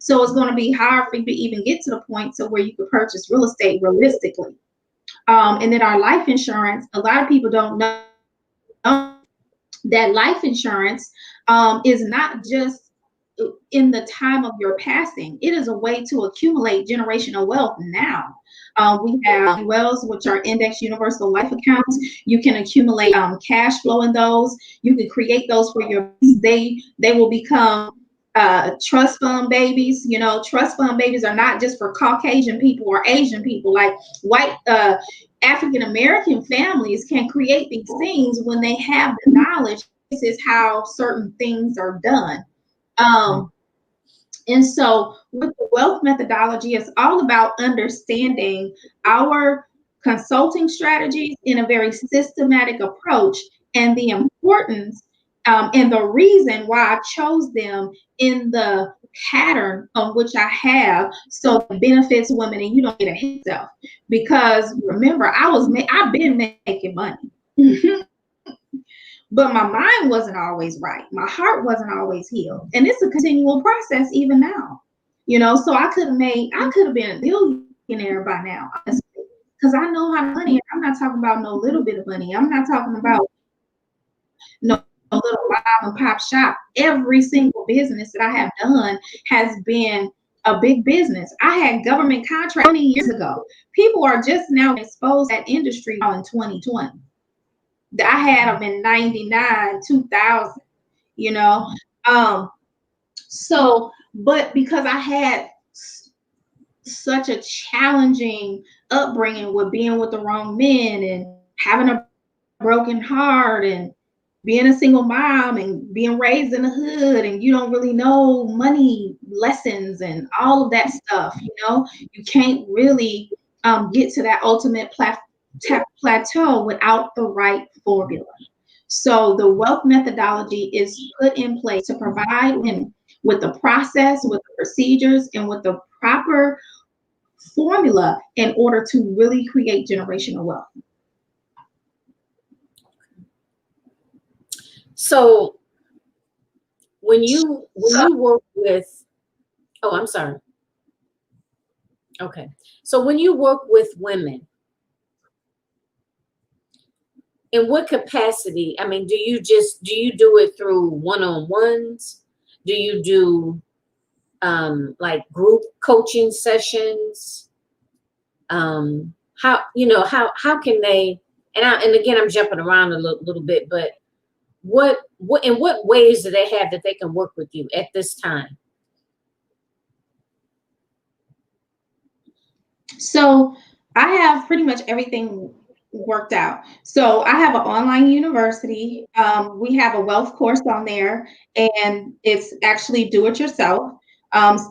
So it's going to be hard for you to even get to the point to where you could purchase real estate realistically. And then our life insurance, a lot of people don't know that life insurance is not just in the time of your passing. It is a way to accumulate generational wealth now. We have wells, which are index universal life accounts. You can accumulate cash flow in those. You can create those for your, they will become trust fund babies. Trust fund babies are not just for Caucasian people or Asian people. Like white African American families can create these things when they have the knowledge. This is how certain things are done. And so with the wealth methodology, it's all about understanding our consulting strategies in a very systematic approach, and the importance and the reason why I chose them in the pattern of which I have, so it benefits women and you don't get a hit yourself. Because remember, I've been making money. But my mind wasn't always right. My heart wasn't always healed. And it's a continual process even now. So I could have been a billionaire by now, honestly, because I know how money. I'm not talking about no little bit of money. I'm not talking about no little mom and pop shop. Every single business that I have done has been a big business. I had government contracts 20 years ago. People are just now exposed to that industry now in 2020. I had them in 99, 2000, So, but because I had such a challenging upbringing with being with the wrong men and having a broken heart and being a single mom and being raised in the hood, and you don't really know money lessons and all of that stuff, you can't really get to that ultimate plateau without the right formula. So the wealth methodology is put in place to provide women with the process, with the procedures, and with the proper formula in order to really create generational wealth. So when you work with, oh, I'm sorry. Okay. So when you work with women, in what capacity? I mean, do you do it through one-on-ones? Do you do like group coaching sessions? How can they, and again, I'm jumping around a little bit, but what in what ways do they have that they can work with you at this time? So I have pretty much everything worked out. So I have an online university. We have a wealth course on there, and it's actually do it yourself,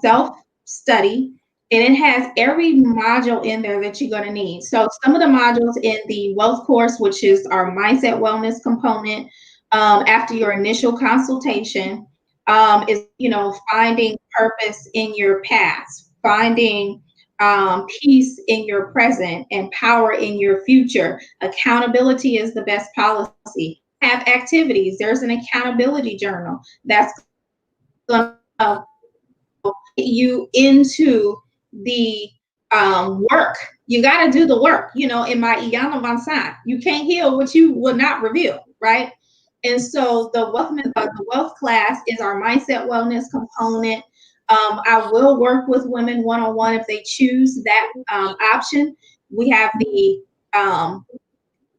self study, and it has every module in there that you're going to need. So some of the modules in the wealth course, which is our mindset wellness component, after your initial consultation, is finding purpose in your past, finding peace in your present, and power in your future. Accountability is the best policy. Have activities. There's an accountability journal that's going to get you into the work. You got to do the work. In my Iana Van Sant, you can't heal what you will not reveal, right? And so the wealth class is our mindset wellness component. I will work with women one-on-one if they choose that option. We have the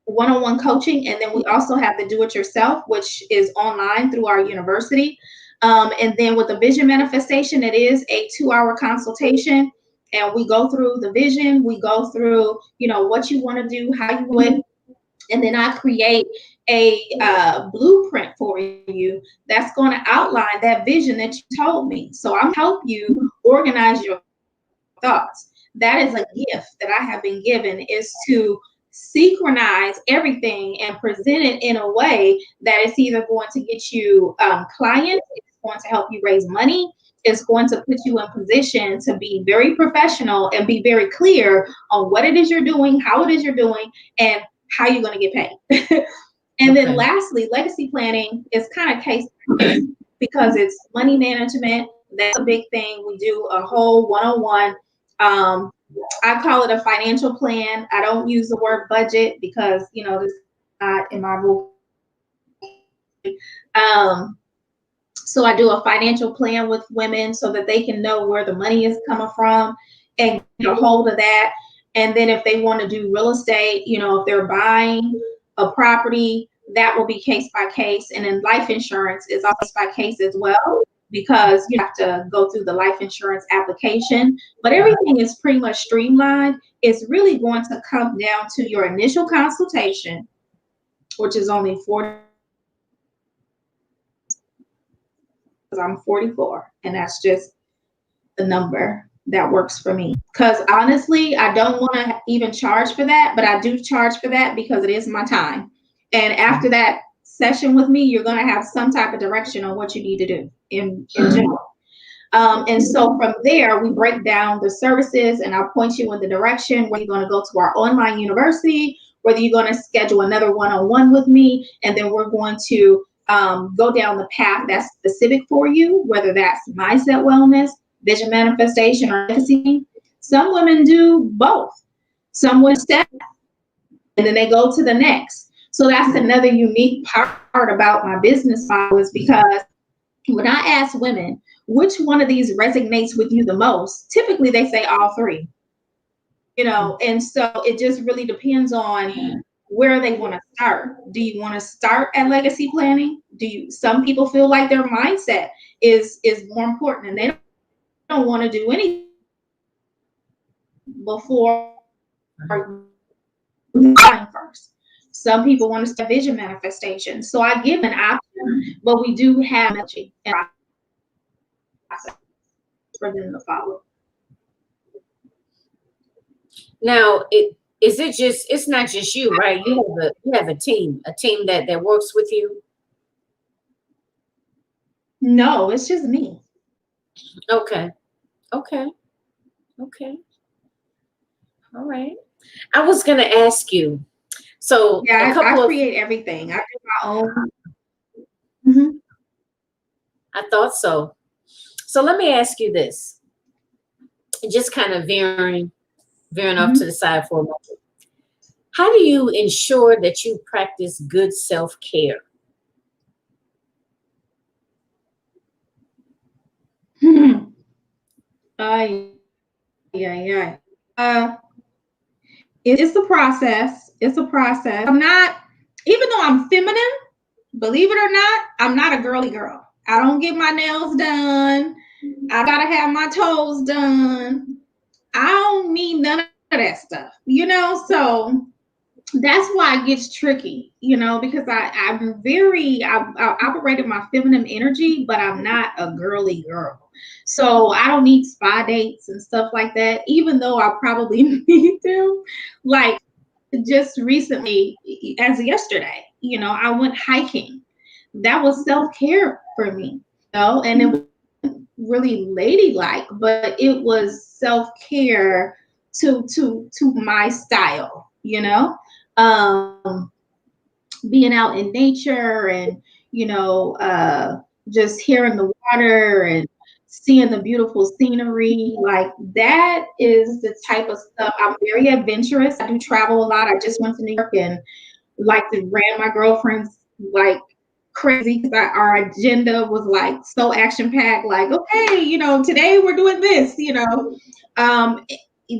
one-on-one coaching, and then we also have the do-it-yourself, which is online through our university. And then with the vision manifestation, it is a 2-hour consultation, and we go through the vision. We go through, what you want to do, how you would, and then I create a blueprint for you that's going to outline that vision that you told me. So I'm help you organize your thoughts. That is a gift that I have been given, is to synchronize everything and present it in a way that it's either going to get you clients, it's going to help you raise money, it's going to put you in position to be very professional and be very clear on what it is you're doing, how it is you're doing, and how you're going to get paid. And then lastly, legacy planning is kind of case because it's money management. That's a big thing. We do a whole one-on-one. I call it a financial plan. I don't use the word budget because, this is not in my book. So I do a financial plan with women so that they can know where the money is coming from and get a hold of that. And then if they want to do real estate, if they're buying a property, that will be case by case. And then life insurance is case by case as well, because you have to go through the life insurance application. But everything is pretty much streamlined. It's really going to come down to your initial consultation, which is only 40. I'm 44, and that's just the number that works for me. Because honestly, I don't want to even charge for that, but I do charge for that because it is my time. And after that session with me, you're going to have some type of direction on what you need to do in general. And so from there, we break down the services, and I'll point you in the direction where you're going to go to our online university, whether you're going to schedule another one-on-one with me, and then we're going to go down the path that's specific for you, whether that's mindset wellness, vision manifestation, or legacy. Some women do both. Some women step and then they go to the next. So that's another unique part about my business model, is because when I ask women, which one of these resonates with you the most, typically they say all three. And so it just really depends on where they want to start. Do you want to start at legacy planning? Some people feel like their mindset is more important, and they don't want to do anything before first. Some people want to start vision manifestation. So I give an option, but we do have a process for them to follow. Now, it's not just you, right? You have a team that works with you. No, it's just me. Okay. All right. I was going to ask you. So yeah, I create everything. I do my own. Mm-hmm. I thought so. So let me ask you this. just kind of veering off to the side for a moment. How do you ensure that you practice good self-care? Yeah. It's a process. It's a process. I'm not, even though I'm feminine, believe it or not, I'm not a girly girl. I don't get my nails done. I gotta have my toes done. I don't need none of that stuff, So that's why it gets tricky, because I've operated my feminine energy, but I'm not a girly girl. So I don't need spa dates and stuff like that, even though I probably need them. Like just recently, as yesterday, I went hiking. That was self-care for me, and it was really ladylike, but it was self-care to my style, being out in nature and just hearing the water and seeing the beautiful scenery. Like that is the type of stuff. I'm very adventurous. I do travel a lot. I just went to New York and ran my girlfriends like crazy because our agenda was like so action packed. Like, okay, today we're doing this.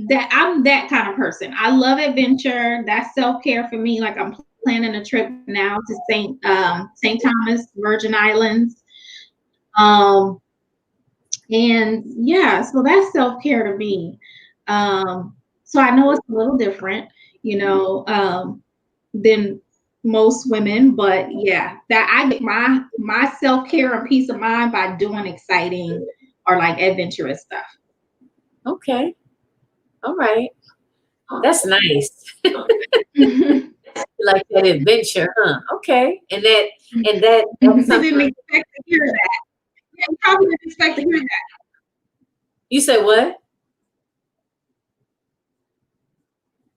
That I'm that kind of person. I love adventure. That's self-care for me. Like I'm planning a trip now to St. Thomas, Virgin Islands. And yeah, so that's self-care to me. So I know it's a little different, than most women, but yeah, that I get my self-care and peace of mind by doing exciting or like adventurous stuff. Okay. All right. That's nice. Like that adventure, huh? Okay. And that that's You didn't expect to hear that. Yeah, you probably didn't expect to hear that. You said what?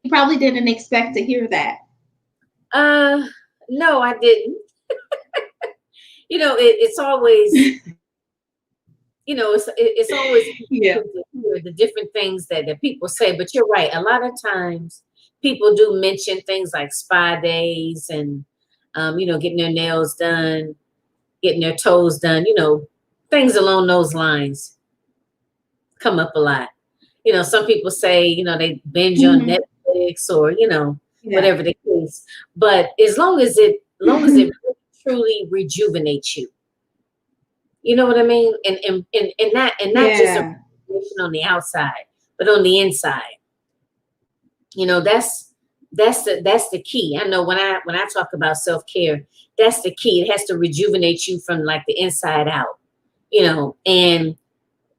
You probably didn't expect to hear that. No, I didn't. It's always, it's always Yeah. to hear the different things that people say. But you're right. A lot of times people do mention things like spa days and, getting their nails done, getting their toes done, things along those lines come up a lot. Some people say, they binge on Netflix or, whatever the case. But as long as it truly rejuvenates you, you know what I mean? And not just a rejuvenation on the outside, but on the inside. That's the key. I know when I talk about self-care, that's the key. It has to rejuvenate you from like the inside out, and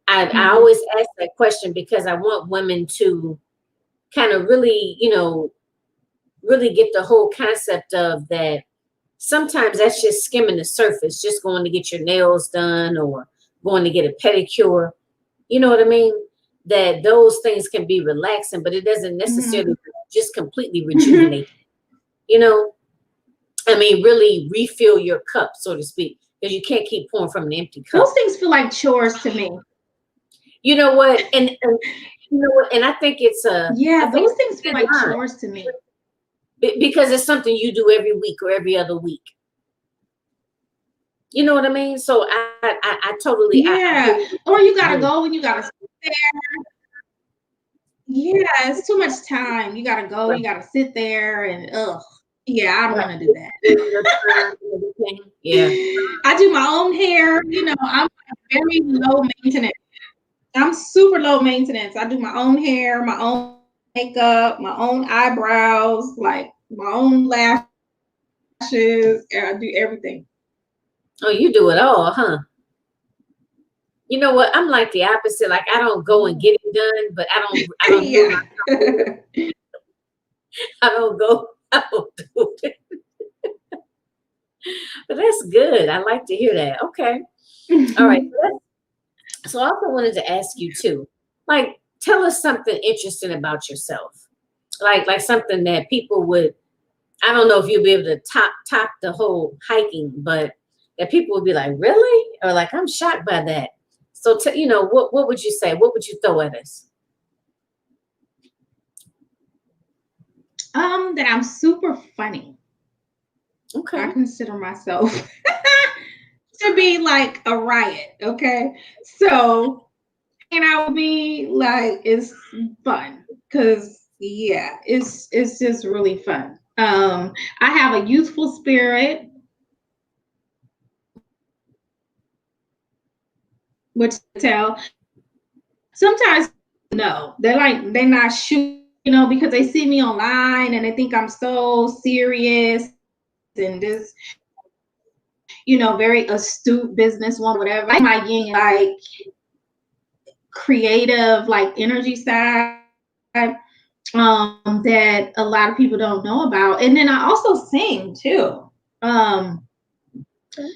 I always ask that question because I want women to kind of really, really get the whole concept of that. Sometimes that's just skimming the surface, just going to get your nails done or going to get a pedicure. You know what I mean? That those things can be relaxing, but it doesn't necessarily just completely rejuvenate. Really refill your cup, so to speak, because you can't keep pouring from an empty cup. Those things feel like chores to me. You know what? And you know what? And I think it's those things feel like chores to me. Because it's something you do every week or every other week. You know what I mean? So I totally or you gotta go and you gotta sit there. Yeah, it's too much time. You gotta go, you gotta sit there and yeah, I don't want to do that. Yeah. I do my own hair, I'm very low maintenance. I'm super low maintenance. I do my own hair, my own makeup, my own eyebrows, like my own lashes, and I do everything. Oh, you do it all, huh? You know what? I'm like the opposite. Like I don't go and get it done, but I don't yeah. I don't do it. But that's good. I like to hear that. Okay. All right. So I also wanted to ask you too, like, tell us something interesting about yourself. Like something that people would, I don't know if you'll be able to top the whole hiking, but that people would be like, really? Or like, I'm shocked by that. So, what would you say? What would you throw at us? That I'm super funny. Okay. I consider myself to be like a riot. Okay. So, and I will be like, it's fun because yeah, it's just really fun. I have a youthful spirit, which I tell sometimes no, they're not shooting, because they see me online and they think I'm so serious and just very astute businesswoman, whatever. Like my yin, like creative, like energy side, that a lot of people don't know about. And then I also sing too.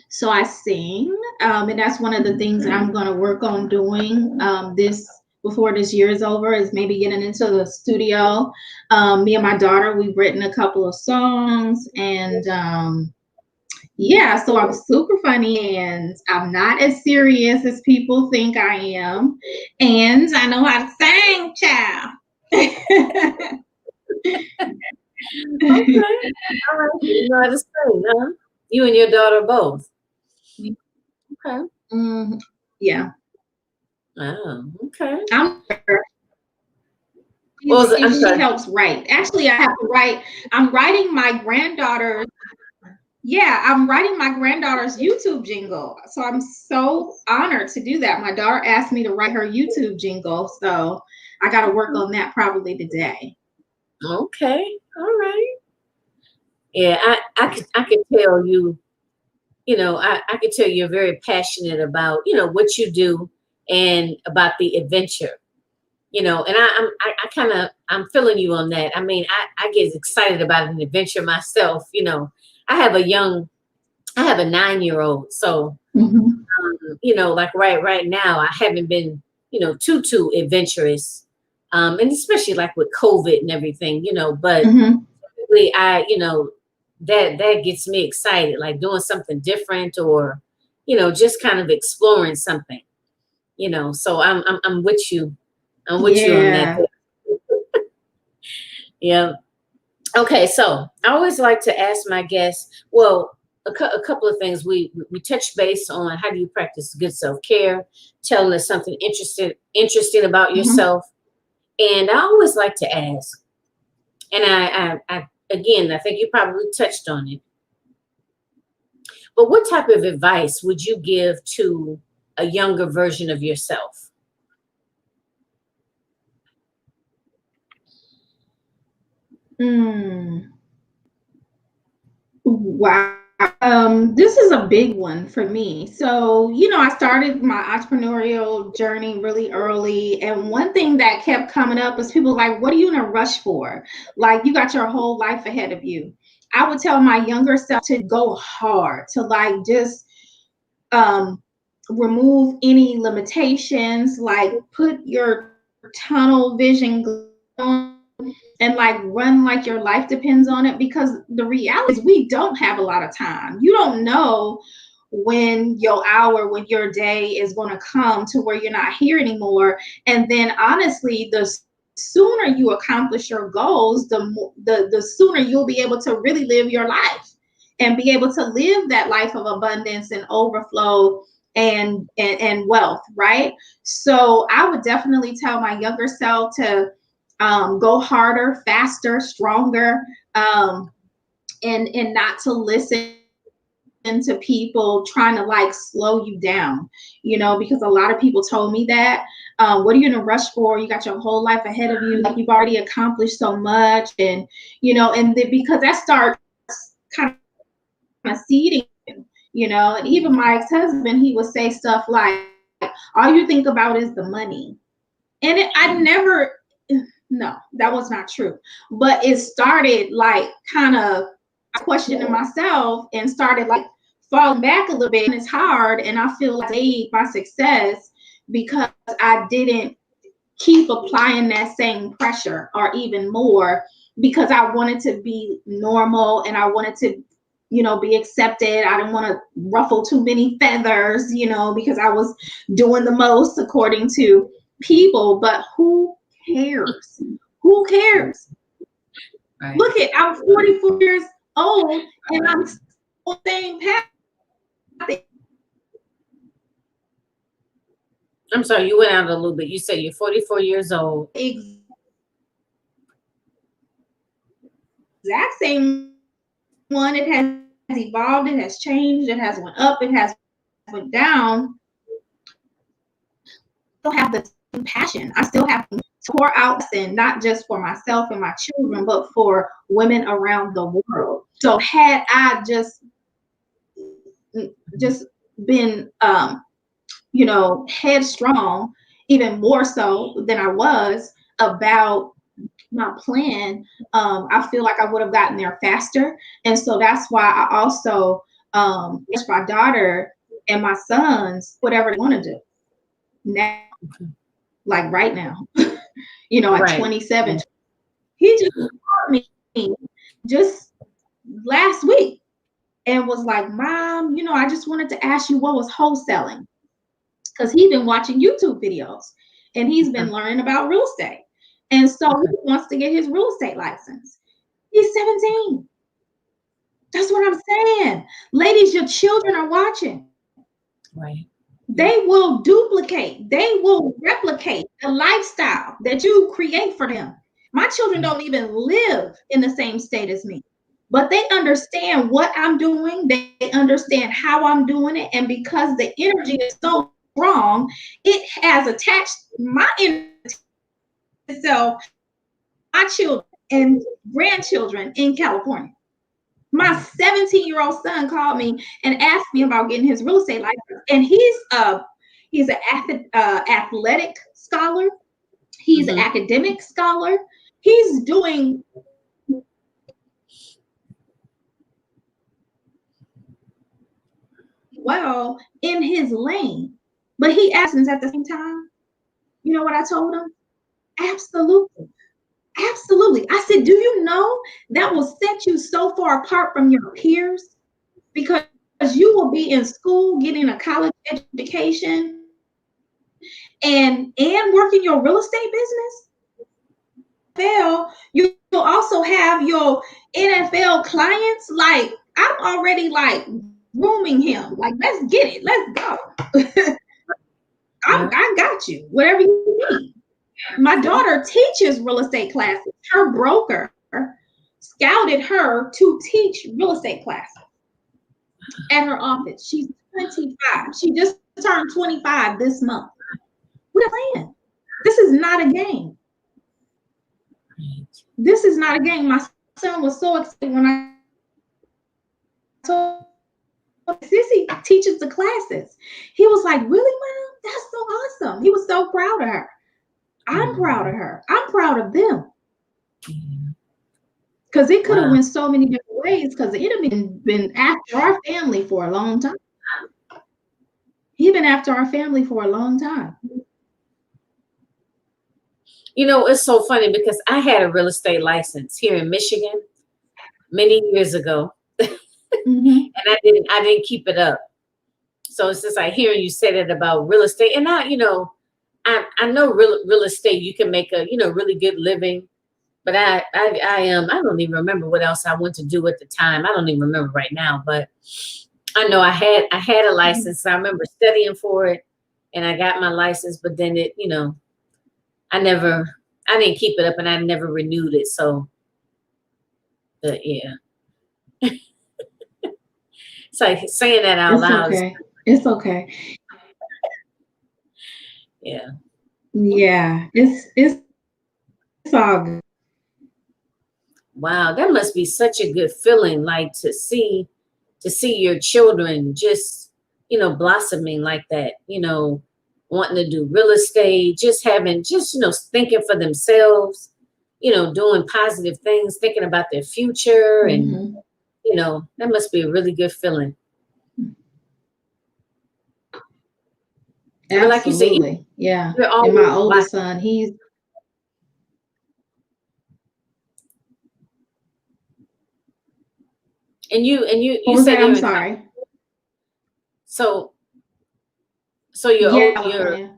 So I sing, and that's one of the things that I'm going to work on doing this before this year is over, is maybe getting into the studio. Me and my daughter, we've written a couple of songs, and yeah, so I'm super funny, and I'm not as serious as people think I am, and I know how to sing, child. Okay. All right. You know how to sing, huh? You and your daughter both. Okay. Yeah. Oh, okay. I'm What was it? and I'm she sorry. helps write. Actually, I have to write. I'm writing my granddaughter's. Yeah, I'm writing my granddaughter's YouTube jingle. So I'm so honored to do that. My daughter asked me to write her YouTube jingle, so I got to work on that probably today. Okay. All right. Yeah, I could tell you, I could tell you're very passionate about, what you do and about the adventure, and I kind of, I'm feeling you on that. I mean, I get excited about an adventure myself, I have I have a 9-year-old. So, Mhm. like right now, I haven't been, too adventurous. And especially like with COVID and everything, but Mhm. typically that gets me excited, like doing something different, or, just kind of exploring something, so I'm with you. I'm with you on that. Yeah. Yeah. Okay, so I always like to ask my guests, well, a couple of things. We touch base on how do you practice good self-care, telling us something interesting about Mhm. yourself. And I always like to ask, and I again, I think you probably touched on it, but what type of advice would you give to a younger version of yourself? Mm. Wow. This is a big one for me. So, I started my entrepreneurial journey really early. And one thing that kept coming up was people like, what are you in a rush for? Like, you got your whole life ahead of you. I would tell my younger self to go hard, to like just um, remove any limitations, like put your tunnel vision on and like run like your life depends on it, because the reality is we don't have a lot of time. You don't know when your hour, when your day is going to come to where you're not here anymore. And then honestly, the sooner you accomplish your goals, the sooner you'll be able to really live your life and be able to live that life of abundance and overflow and wealth, right? So I would definitely tell my younger self to go harder, faster, stronger, and not to listen to people trying to like slow you down, because a lot of people told me that. What are you in a rush for? You got your whole life ahead of you. Like you've already accomplished so much, and because that starts kind of seeding, and even my ex-husband, he would say stuff like, all you think about is the money. And I never, no, that was not true. But it started like kind of questioning myself and started like falling back a little bit. And it's hard. And I feel like I delayed my success because I didn't keep applying that same pressure or even more, because I wanted to be normal and I wanted to be accepted. I didn't want to ruffle too many feathers, because I was doing the most according to people. But who cares? Who cares? Right. Look at, I'm 44 years old and I'm still same path. I'm sorry, you went out a little bit. You said you're 44 years old. Exact same one. It has evolved, it has changed, it has went up, it has went down. I still have the same passion. I still have to pour out, and not just for myself and my children, but for women around the world. So had I just been headstrong, even more so than I was about my plan, I feel like I would have gotten there faster. And so that's why I also ask my daughter and my sons whatever they want to do now, like right now. At 27, he just called me just last week and was like, Mom, I just wanted to ask you what was wholesaling, because he's been watching YouTube videos and he's been learning about real estate. And so he wants to get his real estate license. He's 17. That's what I'm saying. Ladies, your children are watching. Right. They will duplicate, they will replicate the lifestyle that you create for them. My children don't even live in the same state as me, but they understand what I'm doing. They understand how I'm doing it. And because the energy is so strong, it has attached my energy itself, my children and grandchildren in California. My 17-year-old son called me and asked me about getting his real estate license. And he's an athletic scholar. He's an academic scholar. He's doing well in his lane. But he asked at the same time, you know what I told him? Absolutely. Absolutely. I said, do you know that will set you so far apart from your peers? Because you will be in school getting a college education and working your real estate business. You'll also have your NFL clients. Like, I'm already like grooming him. Like, let's get it. Let's go. I got you. Whatever you need. My daughter teaches real estate classes. Her broker scouted her to teach real estate classes at her office. She's 25. She just turned 25 this month. We're playing. This is not a game. This is not a game. My son was so excited when I told Sissy teaches the classes. He was like, really, Mom? That's so awesome. He was so proud of her. I'm proud of her. I'm proud of them. Because it could have went so many different ways, because it have been after our family for a long time. He's been after our family for a long time. It's so funny because I had a real estate license here in Michigan many years ago. And I didn't keep it up. So it's just like hearing you say that about real estate. And I know real estate, you can make a, really good living. But I don't even remember what else I went to do at the time. I don't even remember right now, but I know I had a license. I remember studying for it and I got my license, but then I didn't keep it up and I never renewed it. So, but yeah. It's like saying that out loud. Okay. It's okay. Yeah. Yeah. It's all good. Wow, that must be such a good feeling, like to see your children just, blossoming like that, wanting to do real estate, just thinking for themselves, doing positive things, thinking about their future. And, that must be a really good feeling. Absolutely. Like you said, yeah. And my oldest son, he's And you said I'm sorry. So you're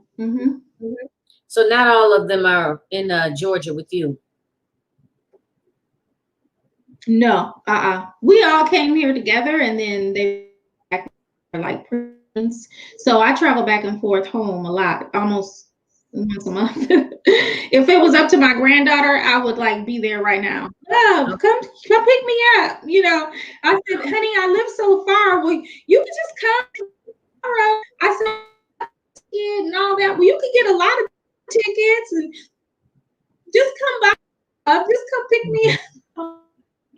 so not all of them are in Georgia with you. No, we all came here together, and then they were like friends. So I travel back and forth home a lot, almost once a month. If it was up to my granddaughter, I would like be there right now. Oh, come pick me up. You know, I said, honey, I live so far. Well, you can just come tomorrow. I said, yeah, and all that. Well, you can get a lot of tickets and just come by. Just come pick me up.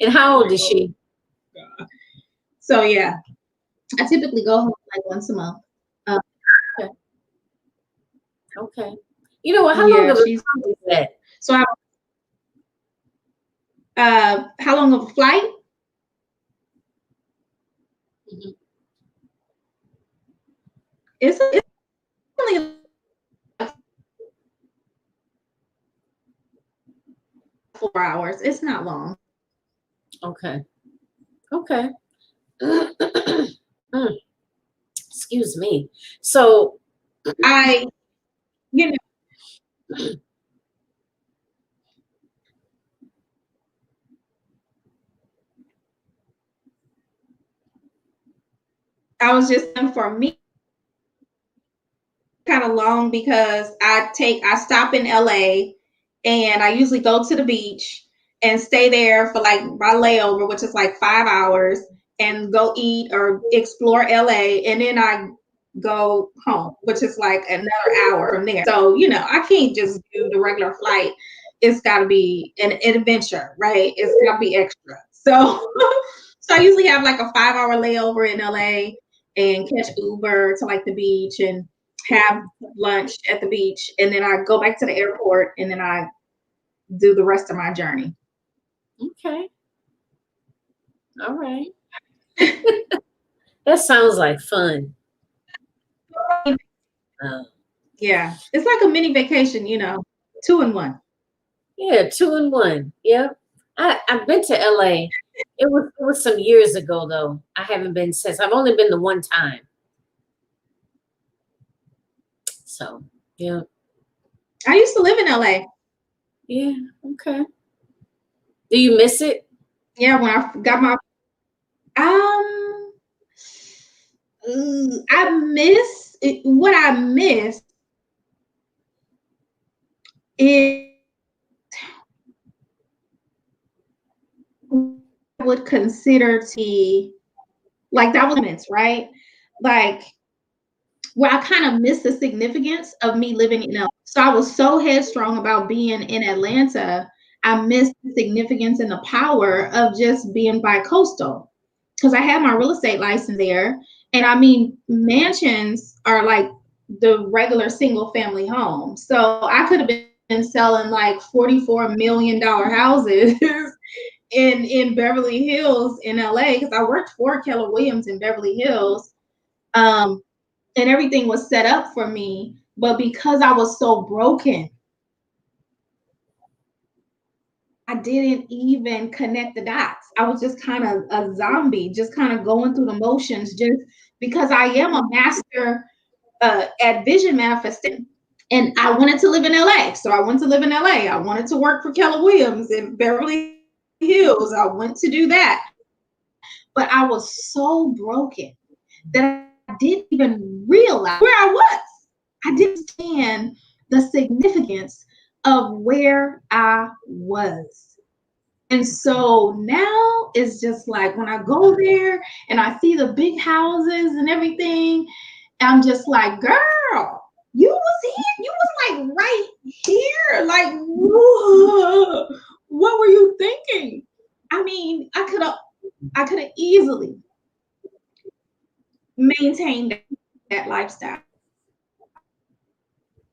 And how old is she? So yeah, I typically go home like once a month. Okay. Okay. You know what? How long Yeah, of a she's time is that? so. How long of a flight? Mhm. It's only like 4 hours. It's not long. Okay. Okay. Mm, excuse me. So, I, you know, I was just saying for me kind of long because I stop in LA and I usually go to the beach and stay there for like my layover, which is like 5 hours, and go eat or explore LA, and then I go home, which is like another hour from there. So, I can't just do the regular flight. It's got to be an adventure, right? It's got to be extra. So, so I usually have like a 5 hour layover in LA and catch Uber to like the beach and have lunch at the beach, and then I go back to the airport, and then I do the rest of my journey. okay. All right. That sounds like fun. Uh, Yeah, it's like a mini vacation, 2 in 1. yeah, 2 in 1. Yep. I've been to LA. It was some years ago though. I haven't been since. I've only been the one time. So yeah. I used to live in LA. Yeah. Okay. Do you miss it? Yeah, when I got my um, I miss it, what I miss is I would consider to be like that was right, like where I kind of missed the significance of me living in LA. So I was so headstrong about being in Atlanta. I missed the significance and the power of just being bi-coastal because I had my real estate license there. And I mean, mansions are like the regular single family home. So I could have been selling like $44 million houses in Beverly Hills in LA because I worked for Keller Williams in Beverly Hills. Um, and everything was set up for me. But because I was so broken, I didn't even connect the dots. I was just kind of a zombie, just kind of going through the motions, just because I am a master at vision manifesting. And I wanted to live in LA. So I went to live in LA. I wanted to work for Keller Williams in Beverly Hills. I went to do that. But I was so broken that I didn't even realize where I was. I didn't understand the significance of where I was. And so now it's just like when I go there and I see the big houses and everything, I'm just like, girl, you was here, you was like right here. Like, whoa, what were you thinking? I mean, I could have easily maintained that lifestyle.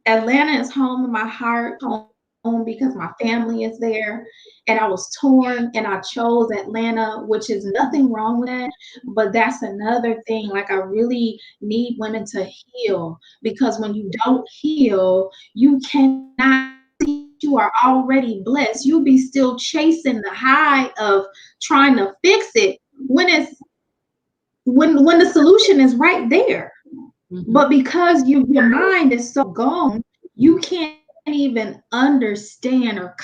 Atlanta is home in my heart, home because my family is there. And I was torn and I chose Atlanta, which is nothing wrong with that. But that's another thing. Like, I really need women to heal because when you don't heal, you cannot see you are already blessed. You'll be still chasing the high of trying to fix it when the solution is right there. Mhm. But because your mind is so gone, you can't even understand or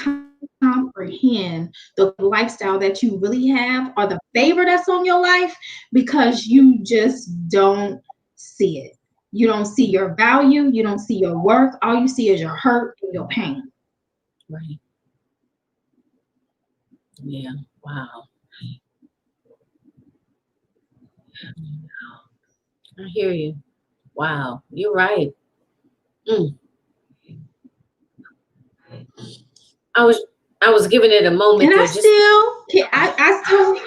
comprehend the lifestyle that you really have or the favor that's on your life because you just don't see it. You don't see your value. You don't see your worth. All you see is your hurt and your pain. Right. Yeah. Wow. I hear you. Wow. You're right. Mm. I was giving it a moment And there. I still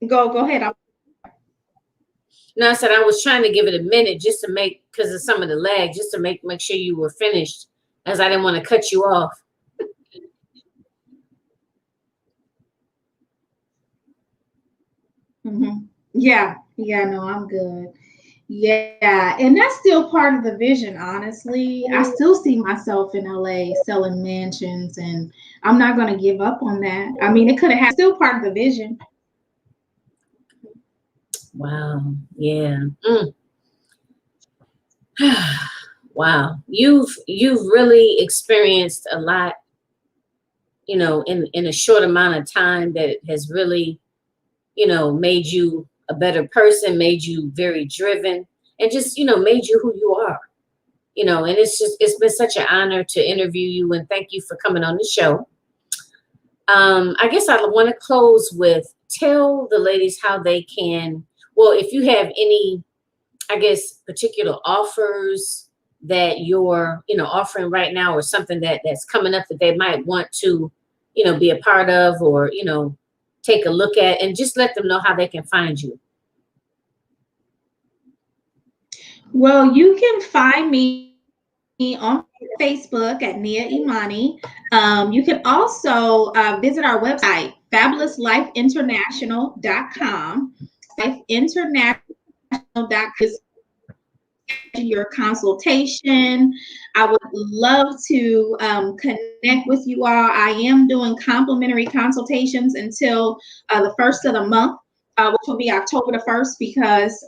go ahead. No, I said I was trying to give it a minute just to make, because of some of the lag, just to make sure you were finished, as I didn't want to cut you off. Yeah, no, I'm good. Yeah, and that's still part of the vision, honestly. I still see myself in LA selling mansions, and I'm not going to give up on that. I mean, it could have had still part of the vision. Wow. Yeah. Mm. Wow. You've really experienced a lot, in a short amount of time, that has really, made you a better person, made you very driven, and just, made you who you are. And it's been such an honor to interview you, and thank you for coming on the show. I guess I want to close with, tell the ladies how they can, well, if you have any, I guess, particular offers that you're, offering right now, or something that's coming up that they might want to, be a part of, or, take a look at, and just let them know how they can find you. Well, you can find me on Facebook at Nia Imani. You can also visit our website, fabulouslifeinternational.com. Lifeinternational.com is your consultation. I would love to connect with you all. I am doing complimentary consultations until the first of the month, which will be October the 1st, because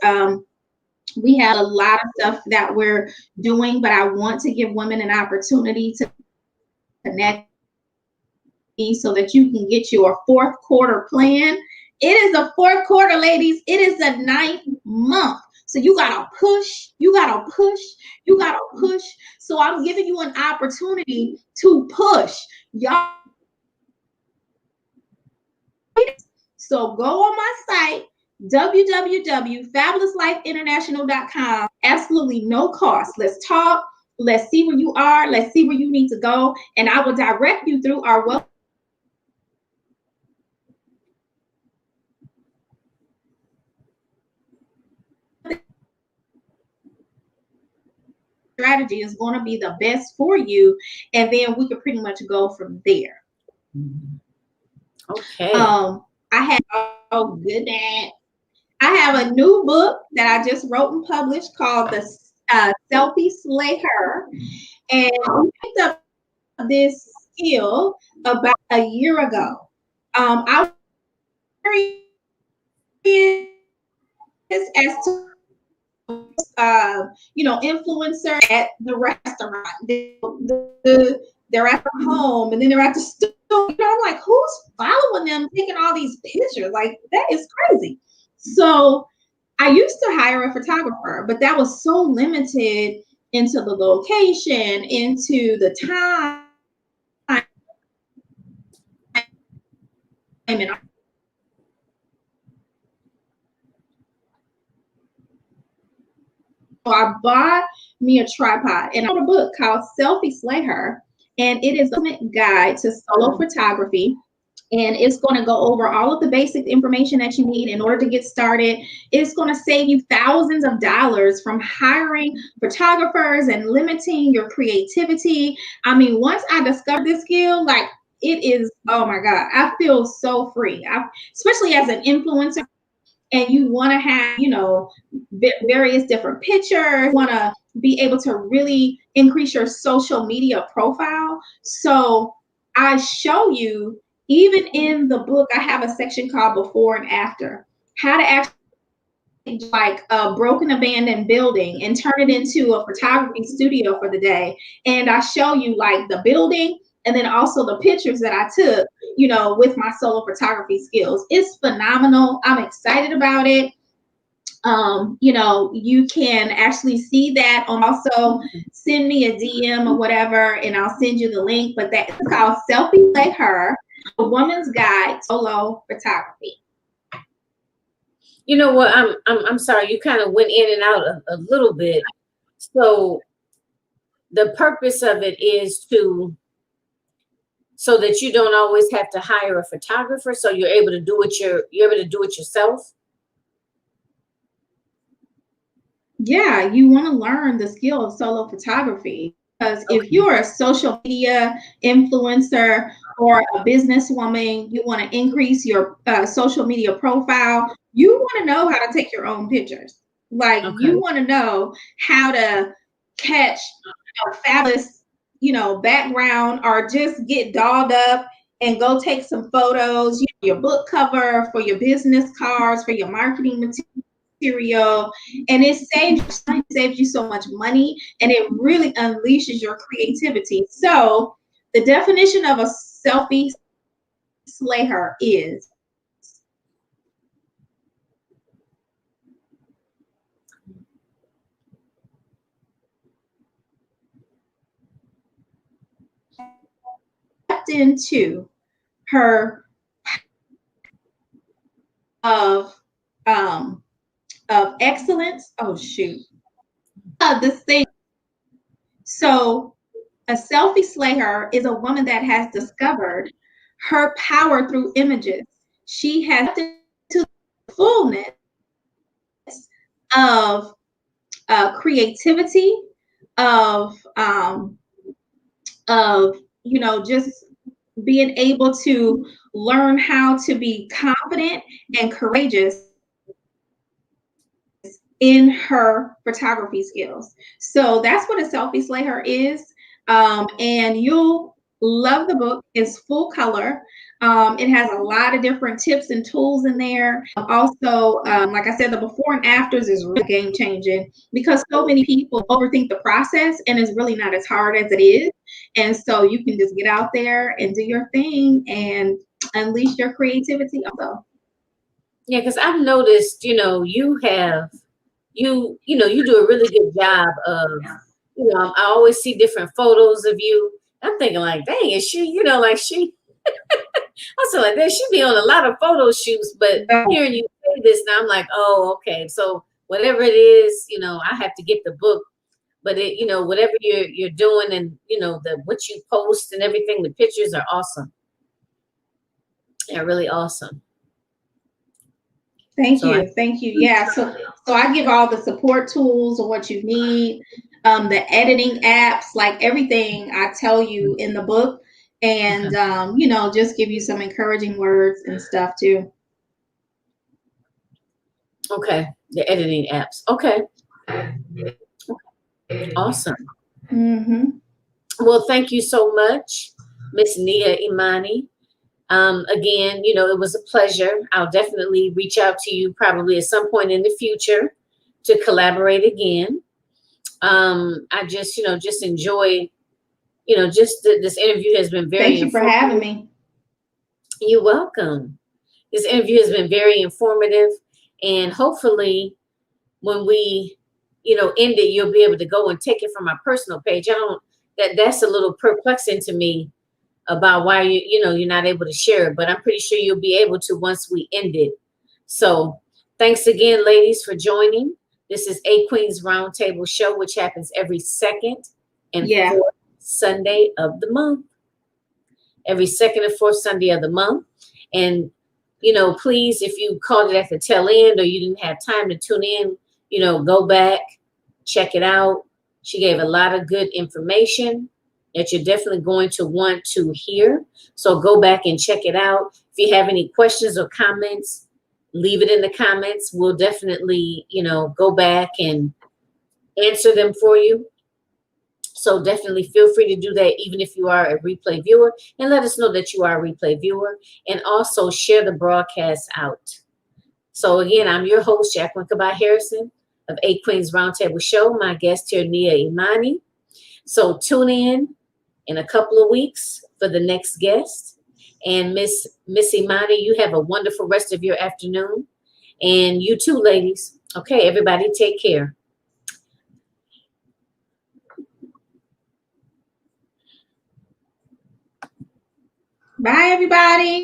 we have a lot of stuff that we're doing, but I want to give women an opportunity to connect so that you can get your fourth quarter plan. It is the fourth quarter, ladies. It is the 9th month. So you gotta push, you gotta push, you gotta push. So I'm giving you an opportunity to push. Y'all. So go on my site, www.fabulouslifeinternational.com. Absolutely no cost. Let's talk. Let's see where you are. Let's see where you need to go. And I will direct you through our website. Strategy is going to be the best for you, and then we can pretty much go from there. Okay. I have I have a new book that I just wrote and published called The Selfie Slayer, and we picked up this skill about a year ago. I was curious as to influencer at the restaurant. They're at the home, and then they're at the store. I'm like, who's following them, taking all these pictures? Like, that is crazy. So I used to hire a photographer, but that was so limited into the location, into the time, and so I bought me a tripod, and I wrote a book called Selfie Slayer, and it is a guide to solo photography. And it's going to go over all of the basic information that you need in order to get started. It's going to save you thousands of dollars from hiring photographers and limiting your creativity. I mean, once I discovered this skill, like, it is, oh my God, I feel so free. Especially as an influencer, and you want to have, various different pictures, want to be able to really increase your social media profile. So I show you, even in the book, I have a section called Before and After, how to actually like a broken abandoned building and turn it into a photography studio for the day. And I show you like the building and then also the pictures that I took, you know, with my solo photography skills. It's phenomenal. I'm excited about it. You know, you can actually see that. Also, send me a DM or whatever, and I'll send you the link. But that is called Selfie Like Her, a woman's guide to solo photography. You know what? I'm sorry. You kind of went in and out a little bit. So the purpose of it is so that you don't always have to hire a photographer. So you're able to do it. You're able to do it yourself. Yeah, you want to learn the skill of solo photography, because if you're a social media influencer or a businesswoman, you want to increase your social media profile, you want to know how to take your own pictures. Like you want to know how to catch a fabulous, you know, background, or just get dolled up and go take some photos, you know, your book cover, for your business cards, for your marketing material, and it saves you so much money, and it really unleashes your creativity. So the definition of a selfie slayer is into her of excellence. Oh shoot. This thing. So a selfie slayer is a woman that has discovered her power through images. She has to the fullness of creativity, of you know, just being able to learn how to be confident and courageous in her photography skills. So that's what a selfie slayer is. And you'll love the book. It's full color. It has a lot of different tips and tools in there. Also, like I said, the before and afters is really game changing, because so many people overthink the process, and it's really not as hard as it is. And so you can just get out there and do your thing and unleash your creativity also. Yeah, because I've noticed, you know, you know, you do a really good job of, you know, I always see different photos of you. I'm thinking like, dang, is she, you know, like she, I said like that, she be on a lot of photo shoots, but hearing you say this now, I'm like, oh, okay. So whatever it is, you know, I have to get the book, but it, you know, whatever you're doing, and you know, what you post and everything, the pictures are awesome. They're really awesome. Thank you. Thank you. Yeah. So I give all the support tools of what you need, the editing apps, like everything I tell you in the book, and you know, just give you some encouraging words and stuff too. Okay. The editing apps. Okay. Awesome. Well, thank you so much, Miss Nia Imani. Again, you know, it was a pleasure. I'll definitely reach out to you probably at some point in the future to collaborate again. I just, you know, just enjoy, you know, just this interview has been very Thank you for having me. You're welcome. This interview has been very informative, and hopefully when we, you know, end it, you'll be able to go and take it from my personal page. That's a little perplexing to me about why you know, you're not able to share it, but I'm pretty sure you'll be able to once we end it. So thanks again, ladies, for joining. This is A Queen's Roundtable Show, which happens every second and fourth Sunday of the month. Every second and fourth Sunday of the month. And, you know, please, if you caught it at the tail end or you didn't have time to tune in, you know, go back, check it out. She gave a lot of good information that you're definitely going to want to hear. So go back and check it out. If you have any questions or comments, leave it in the comments. We'll definitely, you know, go back and answer them for you. So definitely feel free to do that, even if you are a replay viewer, and let us know that you are a replay viewer, and also share the broadcast out. So again, I'm your host, Jacqueline Kabah Harrison of A Queens Roundtable Show. My guest here, Nia Imani. So tune in a couple of weeks for the next guest. And Miss Imani, you have a wonderful rest of your afternoon. And you too, ladies. Okay, everybody take care. Bye, everybody.